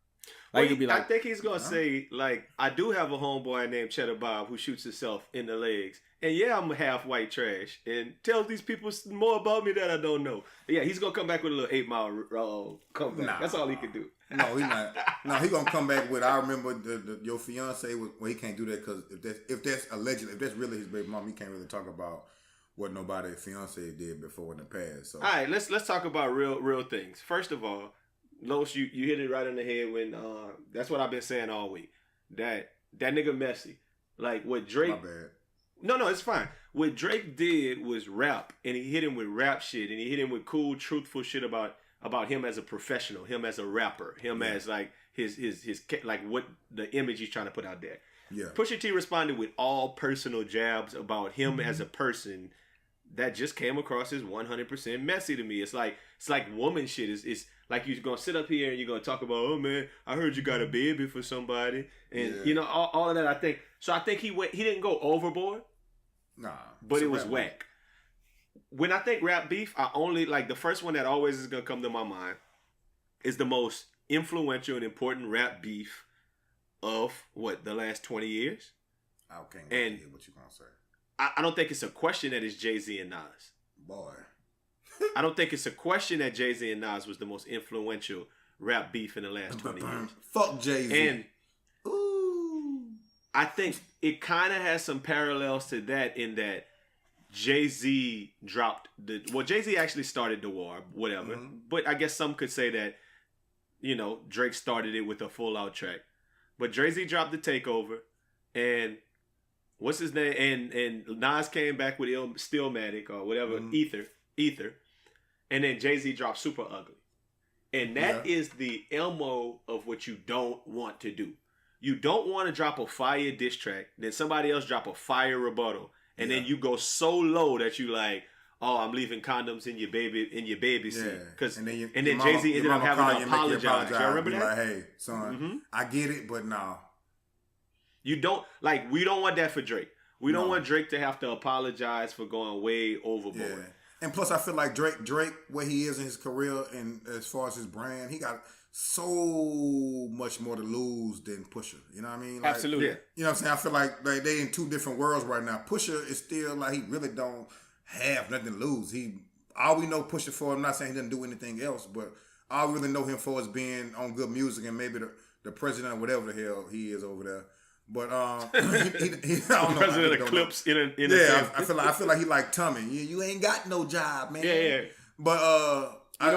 Like, he'll be like, I think he's gonna say, like, I do have a homeboy named Cheddar Bob who shoots himself in the legs, and yeah, I'm half white trash, and tells these people more about me that I don't know. Yeah, he's gonna come back with a little 8 Mile comeback. Nah. That's all he can do. No, he's not. No, he gonna come back with. I remember your fiance was. Well, he can't do that because if that's allegedly, if that's really his baby mom, he can't really talk about what nobody fiance did before in the past. So, all right, let's talk about real things. First of all, Los, you hit it right on the head when that's what I've been saying all week. That nigga messy. Like what Drake. My bad. No, it's fine. What Drake did was rap, and he hit him with rap shit, and he hit him with cool, truthful shit about him as a professional, him as a rapper, him as like his like what the image he's trying to put out there. Yeah. Pusha T responded with all personal jabs about him as a person that just came across as 100% messy to me. It's like woman shit. It's like you're gonna sit up here and you're gonna talk about, oh man, I heard you got a baby for somebody, and you know all of that. I think he didn't go overboard. Nah, but it was whack. When I think rap beef, I only like the first one that always is gonna come to my mind is the most influential and important rap beef of the last 20 years. I can't hear what you gonna say. I don't think it's a question that it's Jay-Z and Nas. Boy. I don't think it's a question that Jay-Z and Nas was the most influential rap beef in the last 20 years. Fuck Jay-Z. And I think it kind of has some parallels to that in that Jay-Z dropped Jay-Z actually started the war, whatever. Mm-hmm. But I guess some could say that, Drake started it with a full-out track. But Jay-Z dropped the Takeover, and what's his name? And Nas came back with Stillmatic or whatever, Ether. And then Jay-Z dropped Super Ugly. And that is the MO of what you don't want to do. You don't want to drop a fire diss track, then somebody else drop a fire rebuttal, and then you go so low that you like, oh, I'm leaving condoms in your baby seat. And then Jay-Z ended up having to apologize. Y'all remember that? Like, hey, son, I get it, but no. You don't we don't want that for Drake. We don't want Drake to have to apologize for going way overboard. Yeah. And plus, I feel like Drake, where he is in his career and as far as his brand, he got so much more to lose than Pusha. You know what I mean? Like, absolutely. You know what I'm saying? I feel like they in two different worlds right now. Pusha is still like, he really don't have nothing to lose. All we know Pusha for, I'm not saying he doesn't do anything else, but all we really know him for is being on good music and maybe the president or whatever the hell he is over there. But I don't know. President of Clips in I feel like he like Tommy. You ain't got no job, man. Yeah. But I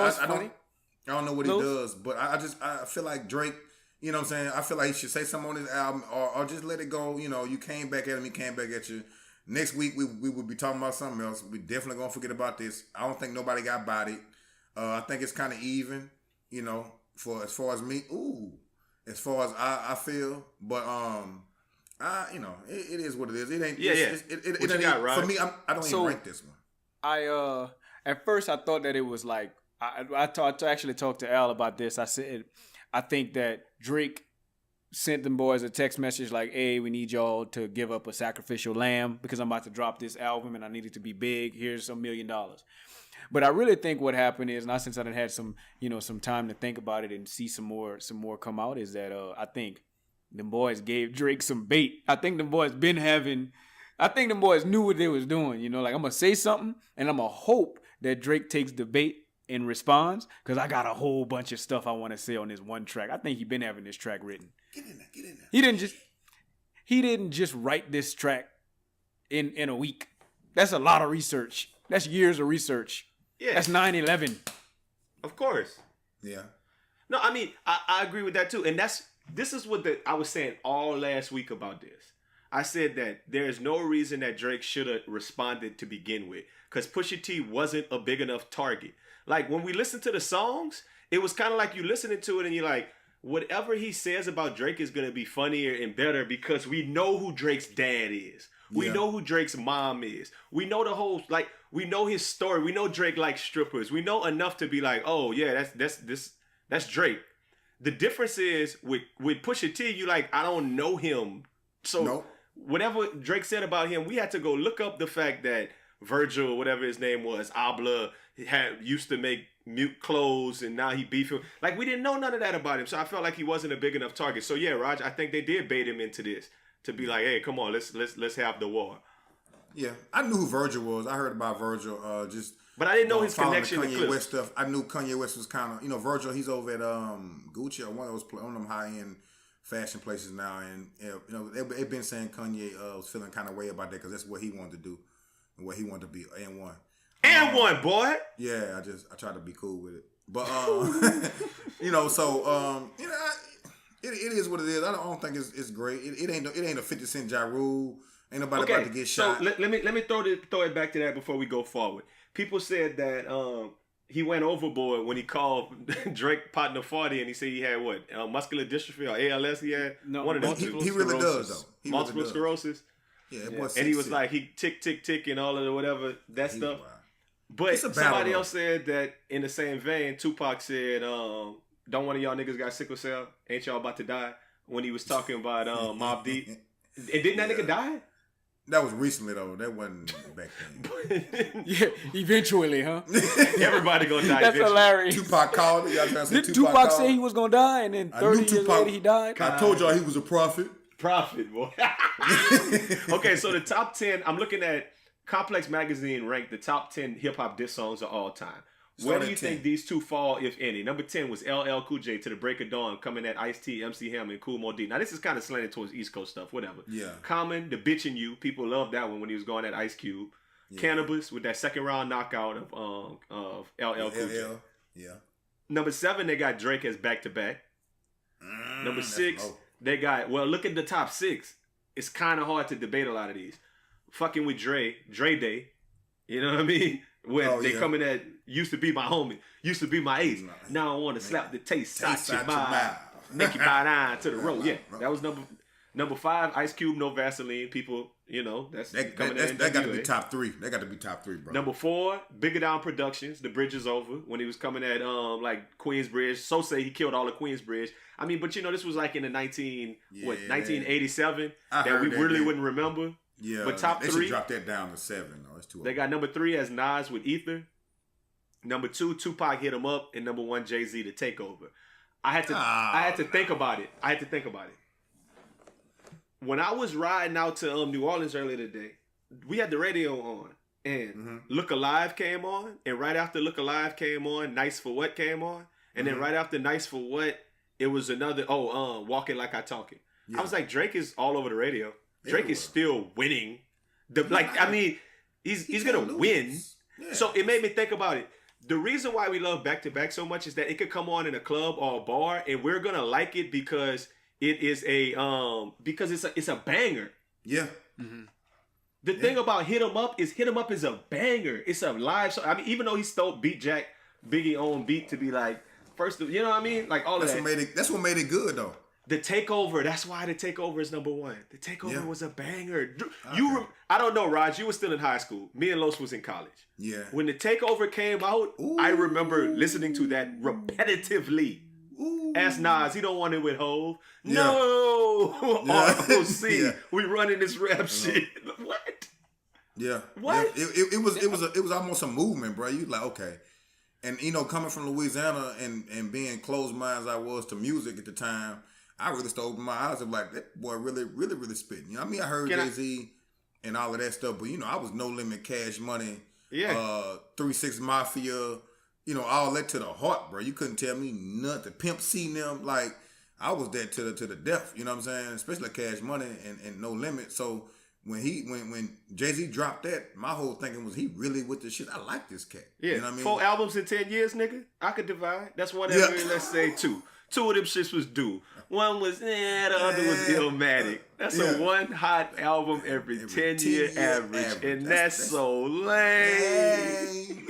don't know what he does. But I feel like Drake. You know what I'm saying? I feel like he should say something on his album or just let it go. You came back at him. He came back at you. Next week we would be talking about something else. We definitely gonna forget about this. I don't think nobody got bodied. I think it's kind of even. For as far as me. As far as I feel, but it is what it is. It ain't. It ain't got, right? For me, I don't even rank this one. I at first I thought that it was like I actually talked to Al about this. I said I think that Drake sent them boys a text message like, "Hey, we need y'all to give up a sacrificial lamb because I'm about to drop this album and I need it to be big. Here's $1 million." But I really think what happened is, not since I done had some time to think about it and see some more come out, is that I think them boys gave Drake some bait. I think them boys knew what they was doing. Like, I'm gonna say something and I'm gonna hope that Drake takes the bait and responds, because I got a whole bunch of stuff I want to say on this one track. I think he been having this track written. Get in there. He didn't just write this track in a week. That's a lot of research. That's years of research. Yeah. That's 9/11. Of course. Yeah. No, I mean, I agree with that too. And this is what I was saying all last week about this. I said that there's no reason that Drake should have responded to begin with, because Pusha T wasn't a big enough target. Like, when we listen to the songs, it was kind of like you listening to it and you're like, whatever he says about Drake is going to be funnier and better because we know who Drake's dad is. We know who Drake's mom is. We know the whole, we know his story. We know Drake likes strippers. We know enough to be like, oh yeah, that's Drake. The difference is with Pusha T, you like, I don't know him. So whatever Drake said about him, we had to go look up the fact that Virgil, whatever his name was, Abla, used to make mute clothes and now he beefing. Like, we didn't know none of that about him. So I felt like he wasn't a big enough target. So yeah, Raj, I think they did bait him into this to be like, hey, come on, let's have the war. Yeah, I knew who Virgil was. I heard about Virgil but I didn't know his following connection the to Kanye Clips. West stuff. I knew Kanye West was kind of, Virgil, he's over at Gucci or one of them high-end fashion places now. And, they've been saying Kanye was feeling kind of way about that because that's what he wanted to do and what he wanted to be, and one. And one, boy. Yeah, I tried to be cool with it. But, it is what it is. I don't think it's great. It ain't a 50 Cent Ja Rule. Ain't nobody about to get shot. So let me throw it back to that before we go forward. People said that he went overboard when he called Drake partner 40 and he said he had what? Muscular dystrophy or ALS he had? No, one of them. He really does, though. He multiple really does. sclerosis. Yeah, and he was like, he tick and all of the whatever, that stuff. Wild. But somebody though. else said that in the same vein, Tupac said, don't one of y'all niggas got sickle cell? Ain't y'all about to die? When he was talking about Mobb Deep. And didn't that nigga die? That was recently, though. That wasn't back then. Yeah, eventually, huh? Everybody gonna die That's eventually. hilarious. Tupac called it. Y'all trying to say Did Tupac Tupac say called? he was going to die and then 30 years later he died? I told y'all he was a prophet. Profit, boy. Okay, so the top 10, I'm looking at Complex Magazine ranked the top 10 hip-hop diss songs of all time. Where do you think these two fall, if any? Number 10 was LL Cool J, To the Break of Dawn, coming at Ice-T, MC Hammer, and Kool Moe Dee. Now, this is kind of slanted towards East Coast stuff, whatever. Yeah. Common, The Bitchin' You. People loved that one when he was going at Ice Cube. Yeah. Cannabis with that second round knockout of LL Cool J. Yeah. Number 7, they got Drake as back-to-back. Number 6, they got, well, look at the top 6. It's kind of hard to debate a lot of these. Fucking with Dre Day. You know what I mean? When they coming at, used to be my homie, used to be my ace. Now I want to slap the taste out your mouth. Make you bow down to the road. Yeah, that was number 5, Ice Cube, No Vaseline. People, that's coming at that got to be top 3. That got to be top 3, bro. Number 4, Bigger Down Productions, The Bridge Is Over, when he was coming at like Queensbridge. So say he killed all of Queensbridge. I mean, but this was like in the 1987 that we really wouldn't remember. Yeah, but top 3, they should drop that down to 7. No, it's too. They got number 3 as Nas with Ether. Number 2, Tupac Hit 'Em Up, and number 1, Jay-Z to Takeover. I had to think about it. When I was riding out to New Orleans earlier today, we had the radio on, and Look Alive came on, and right after Look Alive came on, Nice for What came on, and then right after Nice for What, it was another Walking Like I Talking. Yeah. I was like, Drake is all over the radio. Drake is still winning. He's gonna win. Yeah. So it made me think about it. The reason why we love back to back so much is that it could come on in a club or a bar, and we're gonna like it because it is it's a banger. Yeah. Mm-hmm. The thing about Hit 'Em Up is a banger. It's a live show. I mean, even though he stole Beat Jack Biggie on beat to be like first, you know what I mean? Like all that's of that. That's what made it good though. The Takeover, that's why The Takeover is number 1. The Takeover was a banger. I don't know, Raj, you were still in high school. Me and Los was in college. Yeah. When The Takeover came out, I remember listening to that repetitively. Ask Nas, he don't want it with Hov. Yeah. No! Yeah. ROC, we running this rap shit. What? Yeah. What? Yeah. It was almost a movement, bro. You like, okay. And coming from Louisiana and being closed minded as I was to music at the time, I really started opening my eyes of like, that boy really, really, really spitting. You know what I mean? I heard Jay-Z and all of that stuff, but I was No Limit, Cash Money, 3 6 Mafia, all that to the heart, bro. You couldn't tell me nothing. Pimp C them, like I was that to the death, you know what I'm saying? Especially Cash Money and No Limit. So when Jay-Z dropped that, my whole thinking was he really with the shit. I like this cat. Yeah. You know what I mean? 4 albums in 10 years, nigga. I could divide. That's one every, let's say 2. 2 of them shits was due. One was, the other was Illmatic. That's a one hot album every 10-year average. And that's so lame.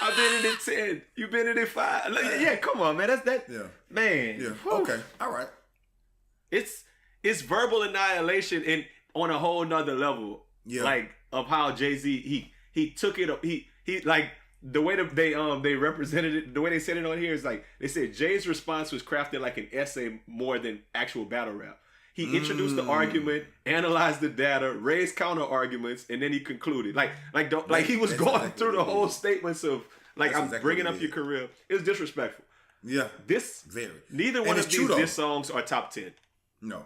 I've been in it 10. You've been in it 5. Yeah, come on, man. That's that. Yeah. Man. Yeah. Whew. Okay. All right. It's verbal annihilation on a whole nother level. Yeah. Like, of how Jay-Z, he took it up. He like, the way that they represented it, the way they said it on here is like, they said Jay's response was crafted like an essay more than actual battle rap. He introduced the argument, analyzed the data, raised counter arguments, and then he concluded. Like he was going through the whole statements of Like, That's I'm exactly bringing what up it your is. career. It was disrespectful. Yeah. Very. Neither And one it's of true, these though. diss songs are top 10. No.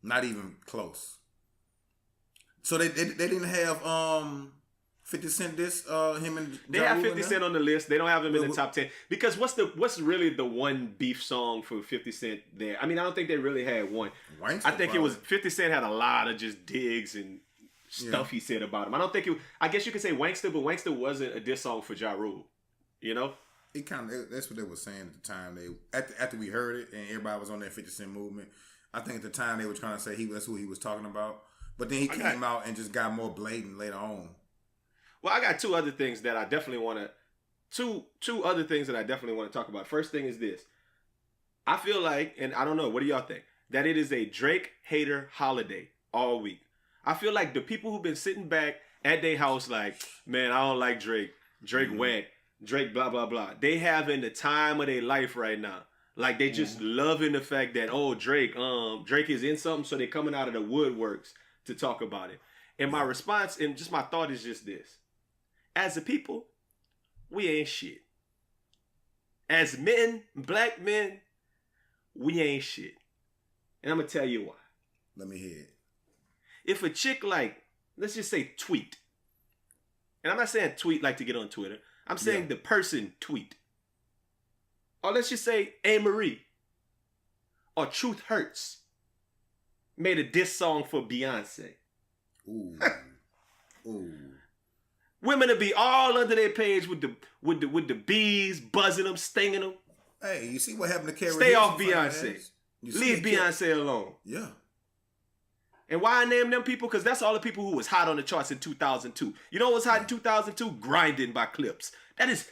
Not even close. So they didn't have 50 Cent this him and They Ja have Rule 50 in Cent there? on the list. They don't have him in the top 10 because what's really the one beef song for 50 Cent there? I mean, I don't think they really had one. Wankster, I think it was probably. 50 Cent had a lot of just digs and stuff he said about him. I don't think I guess you could say Wankster, but Wankster wasn't a diss song for Ja Rule. You know? It kind of that's what they were saying at the time. After we heard it and everybody was on that 50 Cent movement, I think at the time they were trying to say that's who he was talking about. But then he came out and just got more blatant later on. Well, I got two other things that I definitely want to talk about. First thing is this. I feel like, and I don't know, what do y'all think? That it is a Drake hater holiday all week. I feel like the people who've been sitting back at their house like, man, I don't like Drake. Drake whack. Drake blah, blah, blah. They having the time of their life right now. Like, they just loving the fact that, oh, Drake is in something, so they coming out of the woodworks to talk about it. And my response and just my thought is just this. As a people, we ain't shit. As men, black men, we ain't shit. And I'm going to tell you why. Let me hear it. If a chick like, let's just say tweet. And I'm not saying tweet like to get on Twitter. I'm saying the person tweet. Or let's just say A-Marie or Truth Hurts made a diss song for Beyonce. Ooh. Ooh. Women will be all under their page with the bees, buzzing them, stinging them. Hey, you see what happened to Carrie? Stay off Hilson, Beyonce. Leave Beyonce alone. Yeah. And why I name them people? Because that's all the people who was hot on the charts in 2002. You know what was hot in 2002? Grinding by Clips. That is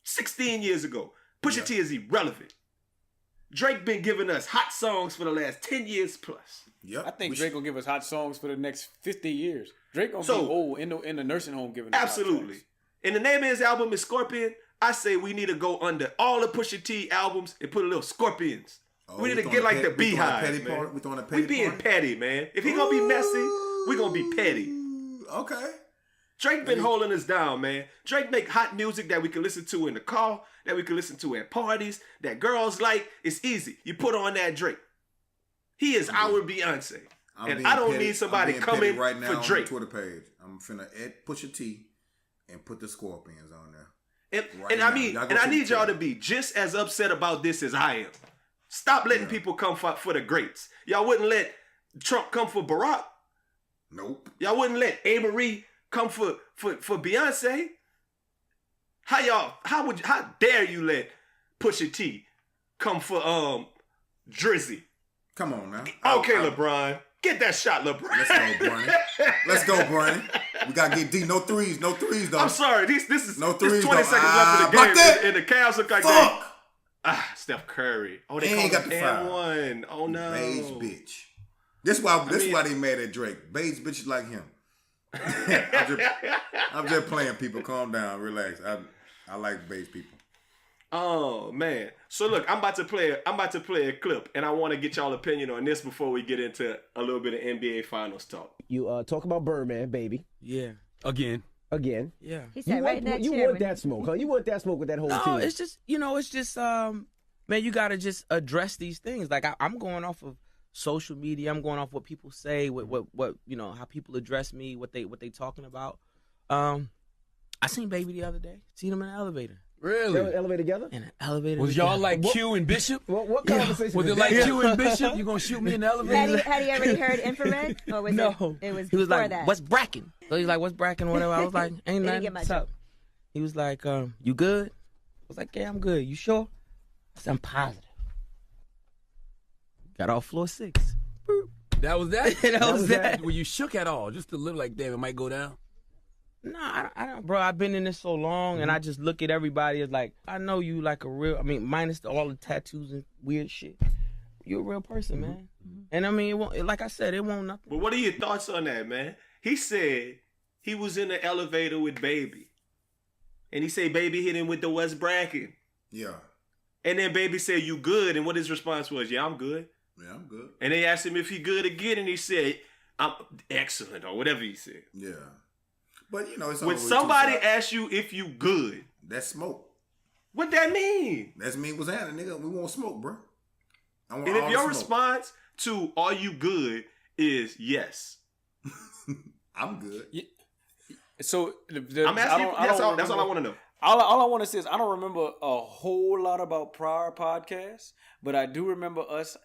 16 years ago. Pusha T is irrelevant. Drake been giving us hot songs for the last 10 years plus. Yep. I think Drake gonna give us hot songs for the next 50 years. Drake gonna be old in the nursing home giving us absolutely. hot songs. And the name of his album is Scorpion. I say we need to go under all the Pusha T albums and put a little Scorpions. Oh, we need to get like the Beehive, man. We throwing a petty We being party? petty, man. If he gonna be messy, we gonna be petty. Okay. Drake been holding us down, man. Drake make hot music that we can listen to in the car, that we can listen to at parties, that girls like. It's easy. You put on that Drake. He is our Beyonce. And I don't need somebody coming right now for Drake. On the Twitter page. I'm finna add Pusha T and put the Scorpions on there. And I need y'all to be just as upset about this as I am. Stop letting people come for the greats. Y'all wouldn't let Trump come for Barack. Nope. Y'all wouldn't let A-Marie come for Beyonce. How dare you let Pusha T come for Drizzy? Come on now. Okay, LeBron. Get that shot, LeBron. Let's go, Bronny. Let's go, Bronny. We gotta get D. No threes though. I'm sorry. This is no threes. 20 seconds left in the game, that. and the Cavs look like Fuck. Steph Curry. Oh, they ain't got called the him foul. one. Oh no. Beige bitch. This why they mad at Drake. Beige bitches like him. I'm just playing. People, calm down, relax. I like beige people. Oh man. So look, I'm about to play a clip, and I want to get y'all opinion on this before we get into a little bit of NBA Finals talk. You talk about Birdman, baby. Yeah. Again. Yeah. He said right in that you chair. want that smoke, huh? You want that smoke with that whole team. It's just, man, you got to just address these things. Like, I'm going off of social media. I'm going off what people say, what how people address me, what they talking about. I seen Baby the other day. Seen him in an elevator. Really? Y'all in an elevator together? In an elevator. Was y'all like Q and Bishop? What conversation was it like Q and Bishop? You gonna shoot me in the elevator? Had he already heard infrared? Or was No. It was he was before like, that. what's Bracken? So he's like, what's Bracken? Whatever. I was like, ain't nothing. get my What's joke. up? He was like, you good? I was like, yeah, I'm good. You sure? I said, I'm positive. Got off floor 6. That was that? That was that. Were you shook at all? Just a little like, damn, it might go down? Nah, I don't, bro. I've been in this so long, and I just look at everybody as like, I know you like a real. I mean, minus all the tattoos and weird shit. You're a real person, man. And I mean, it won't. Like I said, it won't nothing. But what are your thoughts on that, man? He said he was in the elevator with Baby, and he said Baby hit him with the West Bracken. Yeah. And then Baby said, "You good?" And what his response was, "Yeah, I'm good." Yeah, I'm good. And they asked him if he good again, and he said, "I'm excellent," or whatever he said. Yeah. But it's when somebody asks you if you good, That's smoke. What that mean? That's me was that nigga. We want smoke, bro. And if your response to "Are you good?" is yes, I'm good. Yeah. So I'm asking you. That's all I want to know. All I want to say is I don't remember a whole lot about prior podcasts, but I do remember us,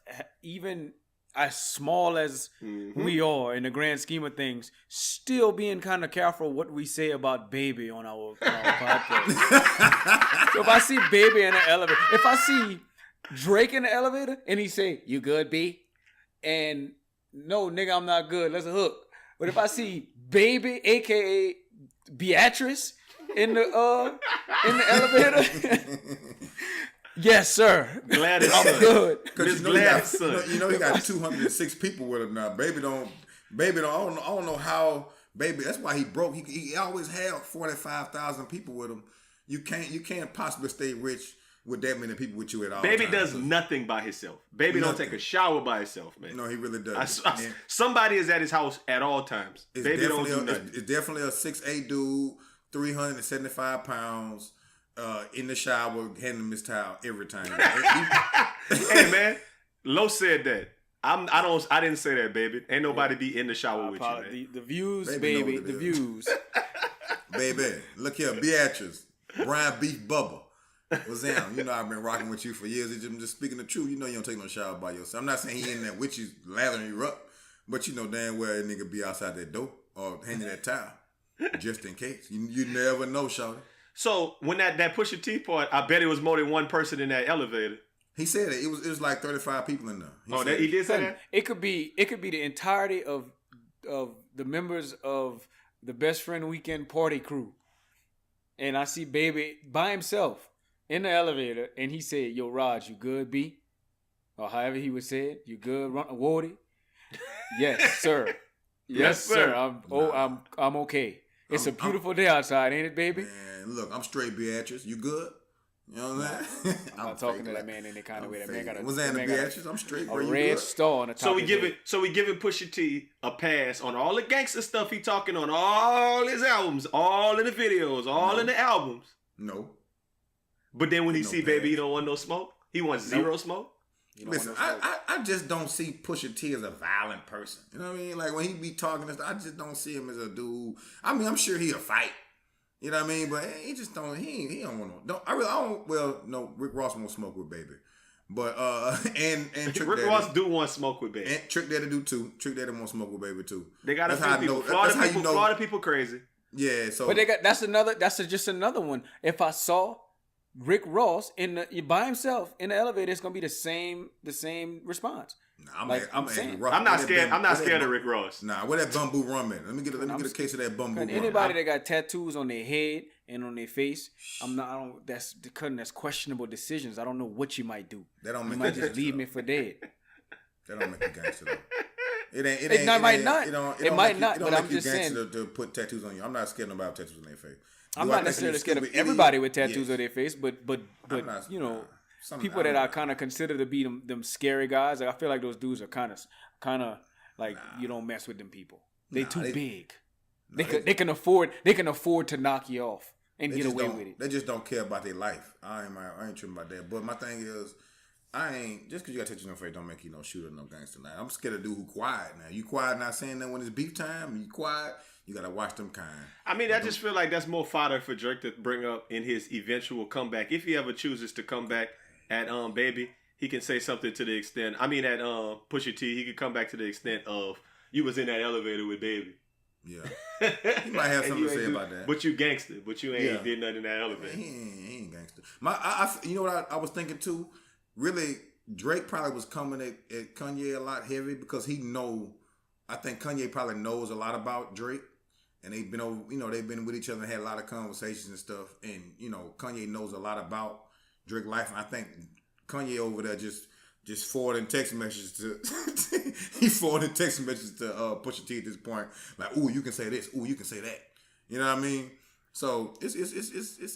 even as small as we are in the grand scheme of things, still being kind of careful what we say about Baby on our podcast. So if I see Baby in the elevator, if I see Drake in the elevator and he say, "You good, B?" and "No, nigga, I'm not good. Let's hook." But if I see Baby, aka Beatrice, in the elevator, yes, sir. Glad it's I'm good. Because you know he got 206 people with him now. Baby don't. I don't know how. Baby, that's why he broke. He always had 45,000 people with him. You can't possibly stay rich with that many people with you at all. Baby times. does nothing by himself. Baby don't take a shower by himself, man. No, he really does. Somebody is at his house at all times. Baby don't do nothing. It's definitely a 6'8" dude, 375 pounds, in the shower, handing him his towel every time. Hey man, Lo said that. I didn't say that, baby. Ain't nobody be in the shower with you, man. The views, baby. The views. Baby, look here, Beatrice, Brian Beef Bubba. Roseanne, you know I've been rocking with you for years. I'm just speaking the truth. You know you don't take no shower by yourself. I'm not saying he in there with you, lathering you up, but you know damn well that nigga be outside that door or hanging that towel, just in case. You never know, shawty. So when that Pusha T part, I bet it was more than one person in that elevator. He said it. It was like 35 people in there. He did say that? It could be the entirety of the members of the Best Friend Weekend party crew. And I see Baby by himself in the elevator, and he said, "Yo, Raj, you good, B?" Or however he would say it, "You good, Wardy?" "Yes, sir." Yes, sir. I'm okay. It's a beautiful day outside, ain't it, baby? Man, look, I'm straight, Beatrice. You good? You know what I'm saying? I'm not talking to that man in the kind of way that man got was that Beatrice? I'm straight. A red star on the top. So we giving Pusha T a pass on all the gangster stuff he talking on all his albums, all in the videos, all in the albums. No. But then when he see Baby, he don't want no smoke. He wants zero smoke. Listen, I just don't see Pusha T as a violent person. You know what I mean? Like when he be talking and stuff, I just don't see him as a dude. I mean, I'm sure he'll fight. You know what I mean? But he just don't. He don't want no. I don't. Well, no. Rick Ross won't smoke with Baby, but and Trick Rick Daddy, Ross do want smoke with Baby. And Trick Daddy do too. Trick Daddy won't smoke with Baby too. They got a few people. Florida people crazy. Yeah. So, but they got that's just another one. If I saw Rick Ross by himself in the elevator, it's gonna be the same response. I'm not scared. I'm not scared of Rick Ross. Nah, where that bamboo rum at? Let me get a case of that bamboo rum. Anybody that got tattoos on their head and on their face, that's questionable decisions. I don't know what you might do. That don't you make might just leave me for dead. That don't make you gangster though. It might not. But I'm just saying to put tattoos on you. I'm not scared of nobody with tattoos on their face. I'm not necessarily scared of everybody with tattoos on their face, but you know. People that I kind of consider to be them scary guys, like I feel like those dudes are kind of like you don't mess with them people. They too big. They can afford to knock you off and get away with it. They just don't care about their life. I ain't tripping about that. But my thing is, I ain't just because you got tattoos on your face don't make you no shooter, no gangster. Now I'm scared of dude who quiet. Now you quiet, not saying that when it's beef time. You quiet. You gotta watch them kind. I mean, I just feel like that's more fodder for Drake to bring up in his eventual comeback if he ever chooses to come back. At Baby, he can say something to the extent. I mean, at Pusha T, he could come back to the extent of you was in that elevator with Baby. Yeah, he might have something to say about that. But you gangster. But you ain't did nothing in that elevator. He ain't gangster. You know what I was thinking too. Really, Drake probably was coming at Kanye a lot heavy because I think Kanye probably knows a lot about Drake. And they've been with each other and had a lot of conversations and stuff. And Kanye knows a lot about Drake life, and I think Kanye over there just forwarding text messages to he's forwarding text messages to Pusha T at this point, like, "Ooh, you can say this. Ooh, you can say that." You know what I mean? So it's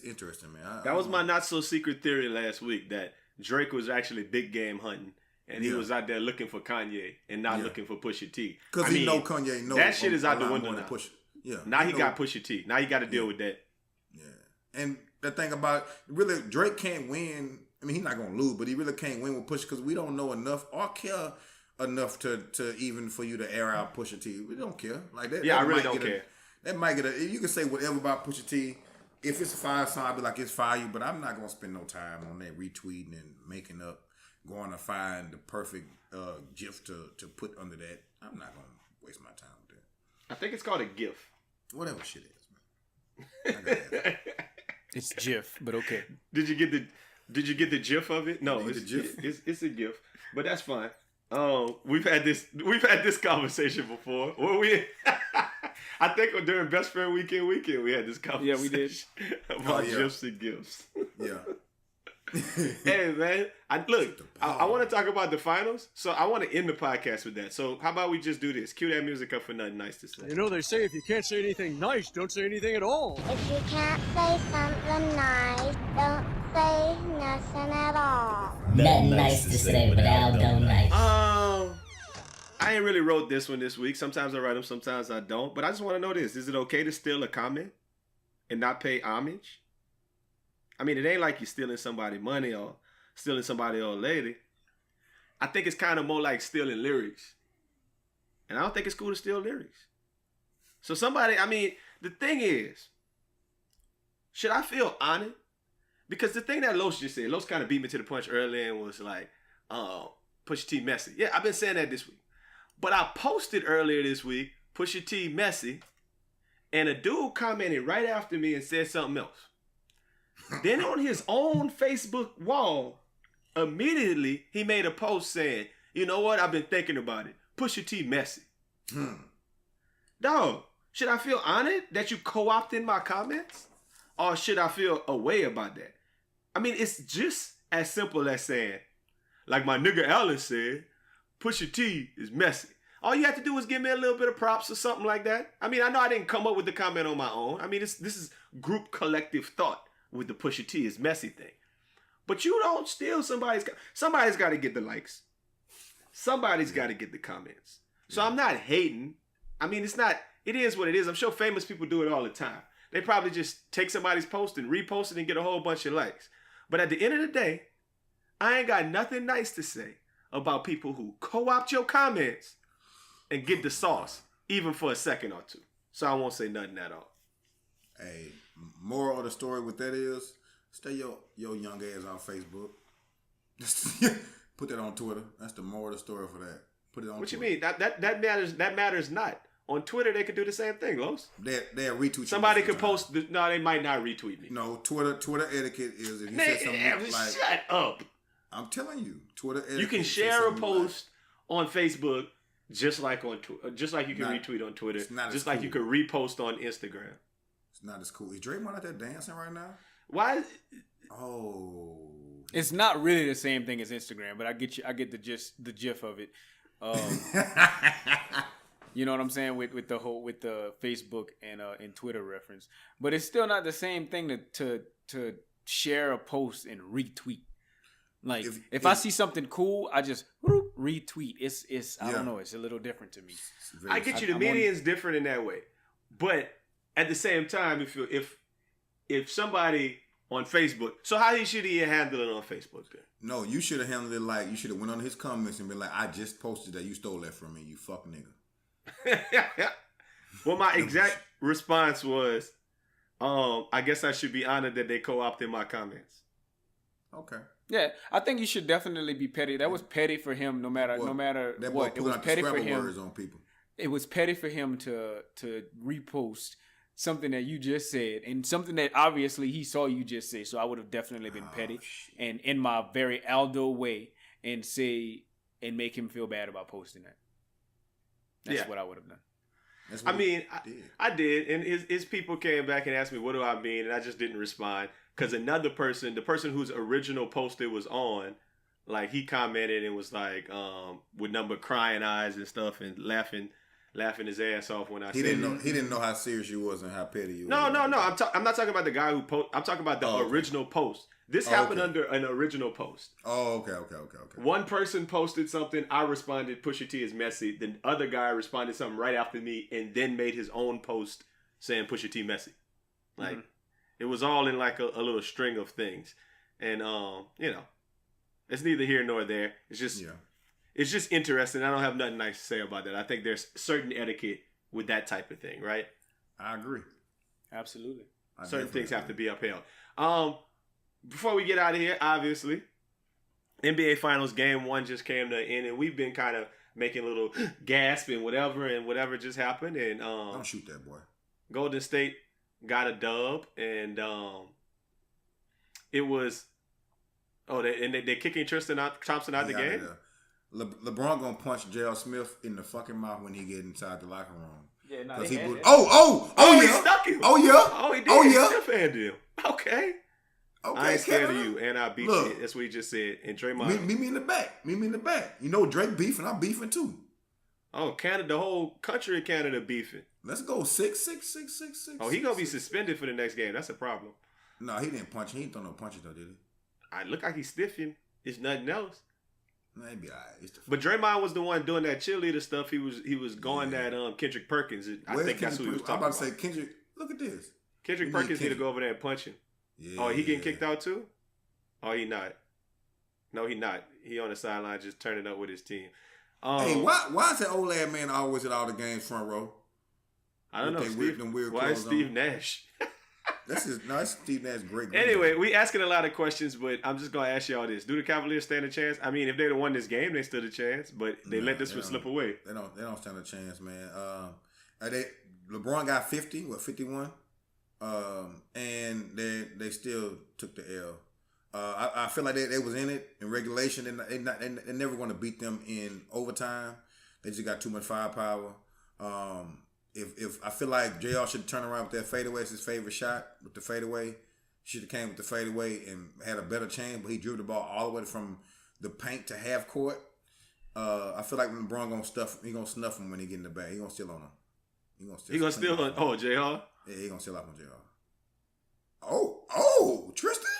interesting, man. That was my not so secret theory last week that Drake was actually big game hunting, and he was out there looking for Kanye and not looking for Pusha T. Because know Kanye knows that shit is out the window now. Now he got Pusha T. Now he got to deal with that. Yeah, and the thing about really Drake can't win. I mean, he's not gonna lose, but he really can't win with Pusha because we don't know enough or care enough to even for you to air out Pusha T. We don't care like that. Yeah, that I really might don't get care. That might get a. You can say whatever about Pusha T. If it's a fire song, I'll be like it's fire, but I'm not gonna spend no time on that retweeting and making up, going to find the perfect GIF to put under that. I'm not gonna waste my time with that. I think it's called a GIF. Whatever shit is, man. I got that. It's GIF, but okay. Did you get the GIF of it? No, it's a GIF, but that's fine. We've had this conversation before. Well, I think during Best Friend Weekend we had this conversation. Yeah, we did. About GIFs and gifts. Yeah. Hey man, I want to talk about the finals, so I want to end the podcast with that. So how about we just do this? Cue that music up for Nothing Nice to say. You know they say if you can't say anything nice, don't say anything at all. If you can't say something nice, don't say nothing at all. Nothing nice to say, but Aldo NICE. I ain't really wrote this one this week. Sometimes I write them, sometimes I don't. But I just want to know this: is it okay to steal a comment and not pay homage? I mean, it ain't like you're stealing somebody's money or stealing somebody's old lady. I think it's kind of more like stealing lyrics. And I don't think it's cool to steal lyrics. So the thing is, should I feel honored? Because the thing that Los just said, Los kind of beat me to the punch earlier and was like, Pusha T messy. Yeah, I've been saying that this week. But I posted earlier this week, Pusha T messy, and a dude commented right after me and said something else. Then on his own Facebook wall, immediately he made a post saying, you know what, I've been thinking about it. Pusha T messy. Dog, should I feel honored that you co-opted my comments? Or should I feel a way about that? I mean, it's just as simple as saying, like my nigga Allen said, Pusha T is messy. All you have to do is give me a little bit of props or something like that. I mean, I know I didn't come up with the comment on my own. I mean, this is group collective thought with the Pusha T is messy thing. But you don't steal somebody's got to get the likes. Somebody's got to get the comments. So I'm not hating. I mean, it is what it is. I'm sure famous people do it all the time. They probably just take somebody's post and repost it and get a whole bunch of likes. But at the end of the day, I ain't got nothing nice to say about people who co-opt your comments and get the sauce, even for a second or two. So I won't say nothing at all. Hey, moral of the story with that is, stay your young ass on Facebook. Put that on Twitter. That's the moral of the story for that. Put it on What Twitter. you mean? That matters not. On Twitter, they could do the same thing, Los. They'll retweet Somebody you. could post. No, they might not retweet me. No, Twitter etiquette is if you say something like... Shut up. I'm telling you, Twitter etiquette. You can share a post on Facebook just like on Twitter, just like you can retweet on Twitter, just like you could repost on Instagram. It's not as cool. Is Draymond out there dancing right now? Why? Oh, it's not really the same thing as Instagram, but I get you. I get the gif of it. You know what I'm saying with the Facebook and Twitter reference, but it's still not the same thing to share a post and retweet. Like if I see something cool, I just retweet. It's I don't know. It's a little different to me. I get you. The media is different in that way, but at the same time, if somebody on Facebook, so how should he handle it on Facebook then? No, you should have handled it like you should have went on his comments and been like, "I just posted that. You stole that from me. You fuck nigga." Well, my exact response was, I guess I should be honored that they co-opted my comments. Okay. Yeah, I think you should definitely be petty. That was petty for him, no matter what. It was petty for him. Words on people. It was petty for him to repost something that you just said and something that obviously he saw you just say. So I would have definitely been petty and in my very Aldo way and make him feel bad about posting that. That's what I would have done. I did. And his people came back and asked me, what do I mean? And I just didn't respond. Because another person, the person whose original post it was on, like he commented and was like, with number crying eyes and stuff and laughing his ass off when I said it. He didn't know how serious you was and how petty you was. No. I'm not talking about the guy who post. I'm talking about the original post. This happened under an original post. Oh, okay. One person posted something. I responded, Pusha T is messy. The other guy responded something right after me and then made his own post saying Pusha T messy. Like, It was all in like a little string of things, and you know, it's neither here nor there. It's just interesting. I don't have nothing nice to say about that. I think there's certain etiquette with that type of thing, right? I agree. Absolutely. Certain things have to be upheld. Before we get out of here, obviously, NBA Finals Game 1 just came to an end, and we've been kind of making a little gasp and whatever just happened. And don't shoot that boy. Golden State got a dub, and it was they're kicking Tristan Thompson out the game. LeBron gonna punch J.R. Smith in the fucking mouth when he get inside the locker room. Yeah, no, he would. Oh, he yeah. stuck him. Oh yeah. Oh, he did. Oh yeah. Stiff handed him. Okay. I ain't scared of you, and I beat you. That's what he just said. And Draymond. Meet me in the back. Meet me in the back. You know Drake beefing. I'm beefing too. Oh, Canada, the whole country of Canada beefing. Let's go 6. Oh, he gonna be suspended for the next game. That's a problem. No, he didn't punch. He didn't throw no punches though, did he? I look like he's stiffing. It's nothing else. Maybe all right. But Draymond was the one doing that cheerleader stuff. He was going that Kendrick Perkins. I think that's who he was talking about. I'm about to say Kendrick. Look at this. Kendrick Perkins need to go over there and punch him. Yeah. Oh, he getting kicked out too? Oh, he not. No, he not. He on the sideline just turning up with his team. Hey, why is that old ass man always at all the games front row? I don't know. Why is Steve Nash? That's Steve Nash great. Anyway, we asking a lot of questions, but I'm just gonna ask y'all this: do the Cavaliers stand a chance? I mean, if they'd have won this game, they stood a chance, but they let this one slip away. They don't stand a chance, man. LeBron got 50, 51, and they still took the L. I feel like they was in it in regulation, and they're never going to beat them in overtime. They just got too much firepower. If I feel like JR should turn around with that fadeaway, it's his favorite shot with the fadeaway. Should have came with the fadeaway and had a better chance, but he drew the ball all the way from the paint to half court. I feel like LeBron gonna snuff him when he get in the bag. He gonna steal on him. He gonna steal on JR? Yeah, he gonna steal off on JR. Oh, Tristan.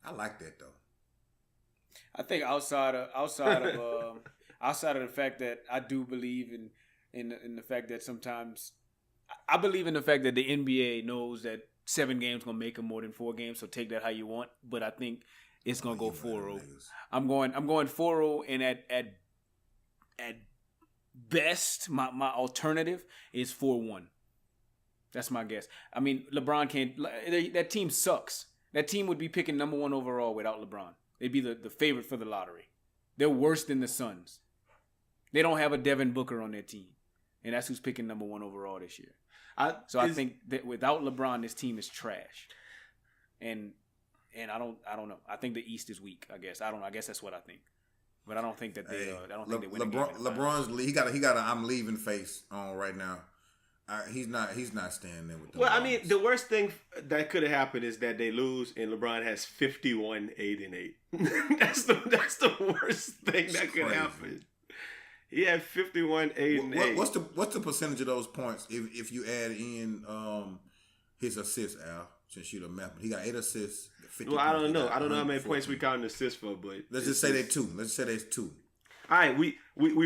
I like that though. I think outside of the fact that I do believe in the fact that sometimes I believe in the fact that the NBA knows that 7 games gonna make them more than 4 games, so take that how you want. But I think it's gonna go 4-0. I'm going 4-0, and at best, my alternative is 4-1. That's my guess. I mean, LeBron can't. That team sucks. That team would be picking number 1 overall without LeBron. They'd be the favorite for the lottery. They're worse than the Suns. They don't have a Devin Booker on their team, and that's who's picking number 1 overall this year. I think that without LeBron, this team is trash. And I don't know. I think the East is weak. I guess I guess that's what I think. But I don't think that they. I don't think they win. LeBron's he got a I'm leaving face on right now. He's not staying there with them. Well, I mean, the worst thing that could have happened is that they lose and LeBron has 51-8-8. That's the worst thing that could happen. He had 51-8-8. What's the percentage of those points if you add in his assists, Al? Since you're the map, he got 8 assists. 50 well, I don't know. I don't know how many points we count assists for, but let's just say they're 2. Let's say there's 2. All right, we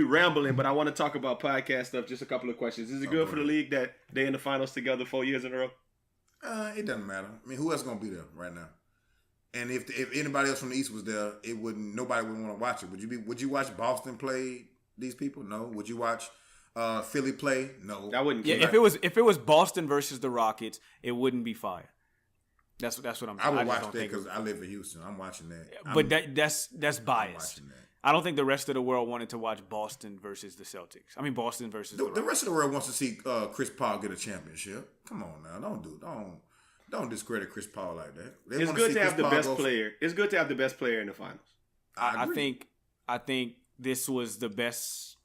rambling, but I want to talk about podcast stuff. Just a couple of questions. Is it good for the league that they in the finals together 4 years in a row? It doesn't matter. I mean, who else gonna be there right now? And if anybody else from the East was there, nobody would want to watch it. Would you watch Boston play these people? No. Would you watch Philly play? No. I wouldn't. Yeah, if it was Boston versus the Rockets, it wouldn't be fire. That's what I'm saying. I would watch that because I live in Houston. I'm watching that. But that's biased. I don't think the rest of the world wanted to watch Boston versus the Celtics. I mean, Boston versus the rest of the world wants to see Chris Paul get a championship. Come on now, don't discredit Chris Paul like that. It's good to have the best player. It's good to have the best player in the finals. I think this was the best.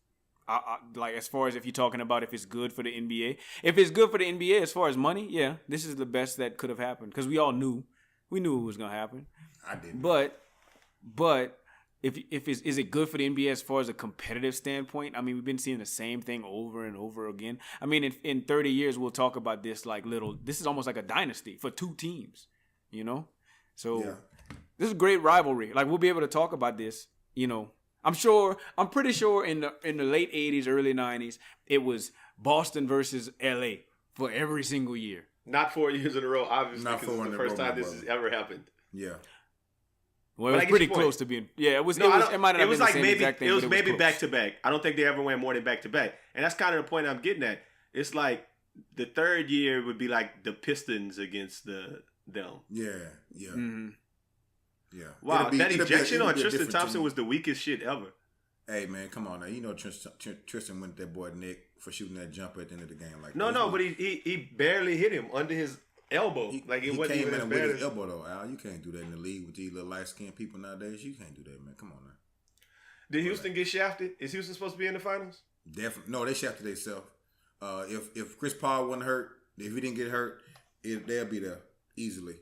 Like as far as if you're talking about if it's good for the NBA. If it's good for the NBA as far as money, yeah, this is the best that could have happened because we knew it was gonna happen. I didn't. But if is it good for the NBA as far as a competitive standpoint? I mean, we've been seeing the same thing over and over again. I mean, in 30 years, we'll talk about this this is almost like a dynasty for 2 teams, you know? So This is a great rivalry. Like, we'll be able to talk about this, you know. I'm pretty sure in the late 80s, early 90s, it was Boston versus LA for every single year. Not 4 years in a row, obviously, Not because 4 it's in the a row, first my time this brother. has ever happened. Yeah. Well, But it I was get pretty your point. close to being. Yeah, it was. No, It might have been the same maybe exact thing. it was but maybe close. back to back. I don't think they ever went more than back to back, and that's kind of the point I'm getting at. It's like the third year would be like the Pistons against them. Yeah. Mm-hmm. Yeah. Wow, that it'll ejection it'll on be a Tristan different Thompson team. was the weakest shit ever. Hey man, come on now. You know Tristan went that boy Nick for shooting that jumper at the end of the game. Like No, but he barely hit him under his elbow. He Like it came wasn't even in as with bad. his elbow though, Al. You can't do that in the league with these little light skinned people nowadays. You can't do that, man. Come on now. Did Houston get shafted? Is Houston supposed to be in the finals? Definitely. No, they shafted themselves. If Chris Paul wasn't hurt, if he didn't get hurt, they'll be there easily.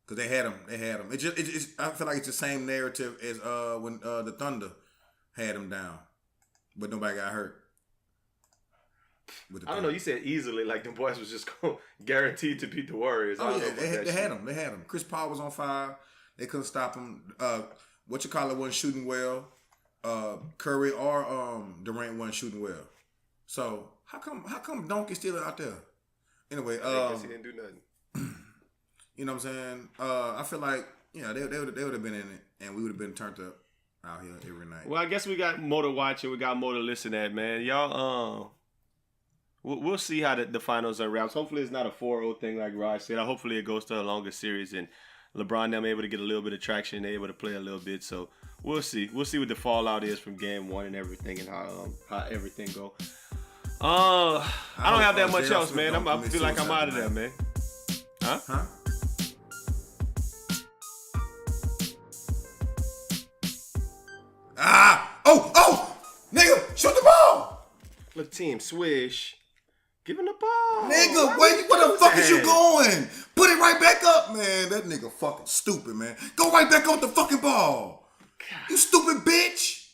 Cause they had him. It's I feel like it's the same narrative as when the Thunder had him down, but nobody got hurt. I don't know. You said easily, like the boys was just guaranteed to beat the Warriors. Oh yeah, they had him. They had him. Chris Paul was on fire. They couldn't stop him. Wasn't shooting well. Curry or Durant wasn't shooting well. So how come Donkey still out there? Anyway, because he didn't do nothing. You know what I'm saying? I feel like they would have been in it, and we would have been turned up out here every night. Well, I guess we got more to watch and we got more to listen at, man. Y'all, we'll see how the finals unwraps. Hopefully, it's not a 4-0 thing like Raj said. Hopefully, it goes to a longer series and LeBron them able to get a little bit of traction. They able to play a little bit. So we'll see. We'll see what the fallout is from Game 1 and everything, and how everything go. I don't have that much else, man. I feel like I'm out of there, man. Huh? Oh! Nigga, shoot the ball! Look, team, swish. Give him the ball. Nigga, where the fuck is you going? Put it right back up, man. That nigga fucking stupid, man. Go right back on the fucking ball. God. You stupid bitch.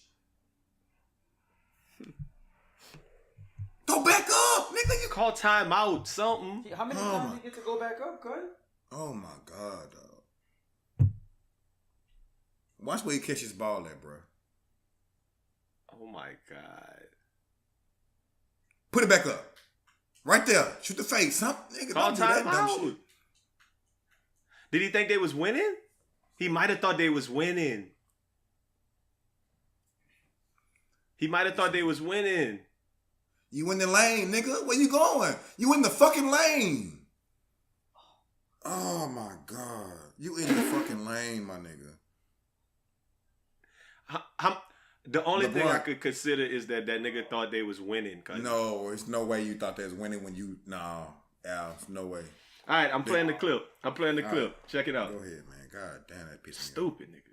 Go back up, nigga. You call timeout, something. How many times you get to go back up, cut? Oh my God, dog. Watch where he catches ball at, bro. Oh my God. Put it back up. Right there. Shoot the face, huh? Nigga, call don't do that dumb timeout. shit. Did he think they was winning? He might have thought they was winning. He might have thought they was winning. You in the lane, nigga. Where you going? You in the fucking lane. Oh my God. You in the fucking lane, my nigga. The only thing I could consider is that nigga thought they was winning. No, there's no way you thought they was winning when you... Nah, Al, no way. All right, I'm playing the clip. Check it out. Go ahead, man. God damn, that pissed me off. Stupid nigga.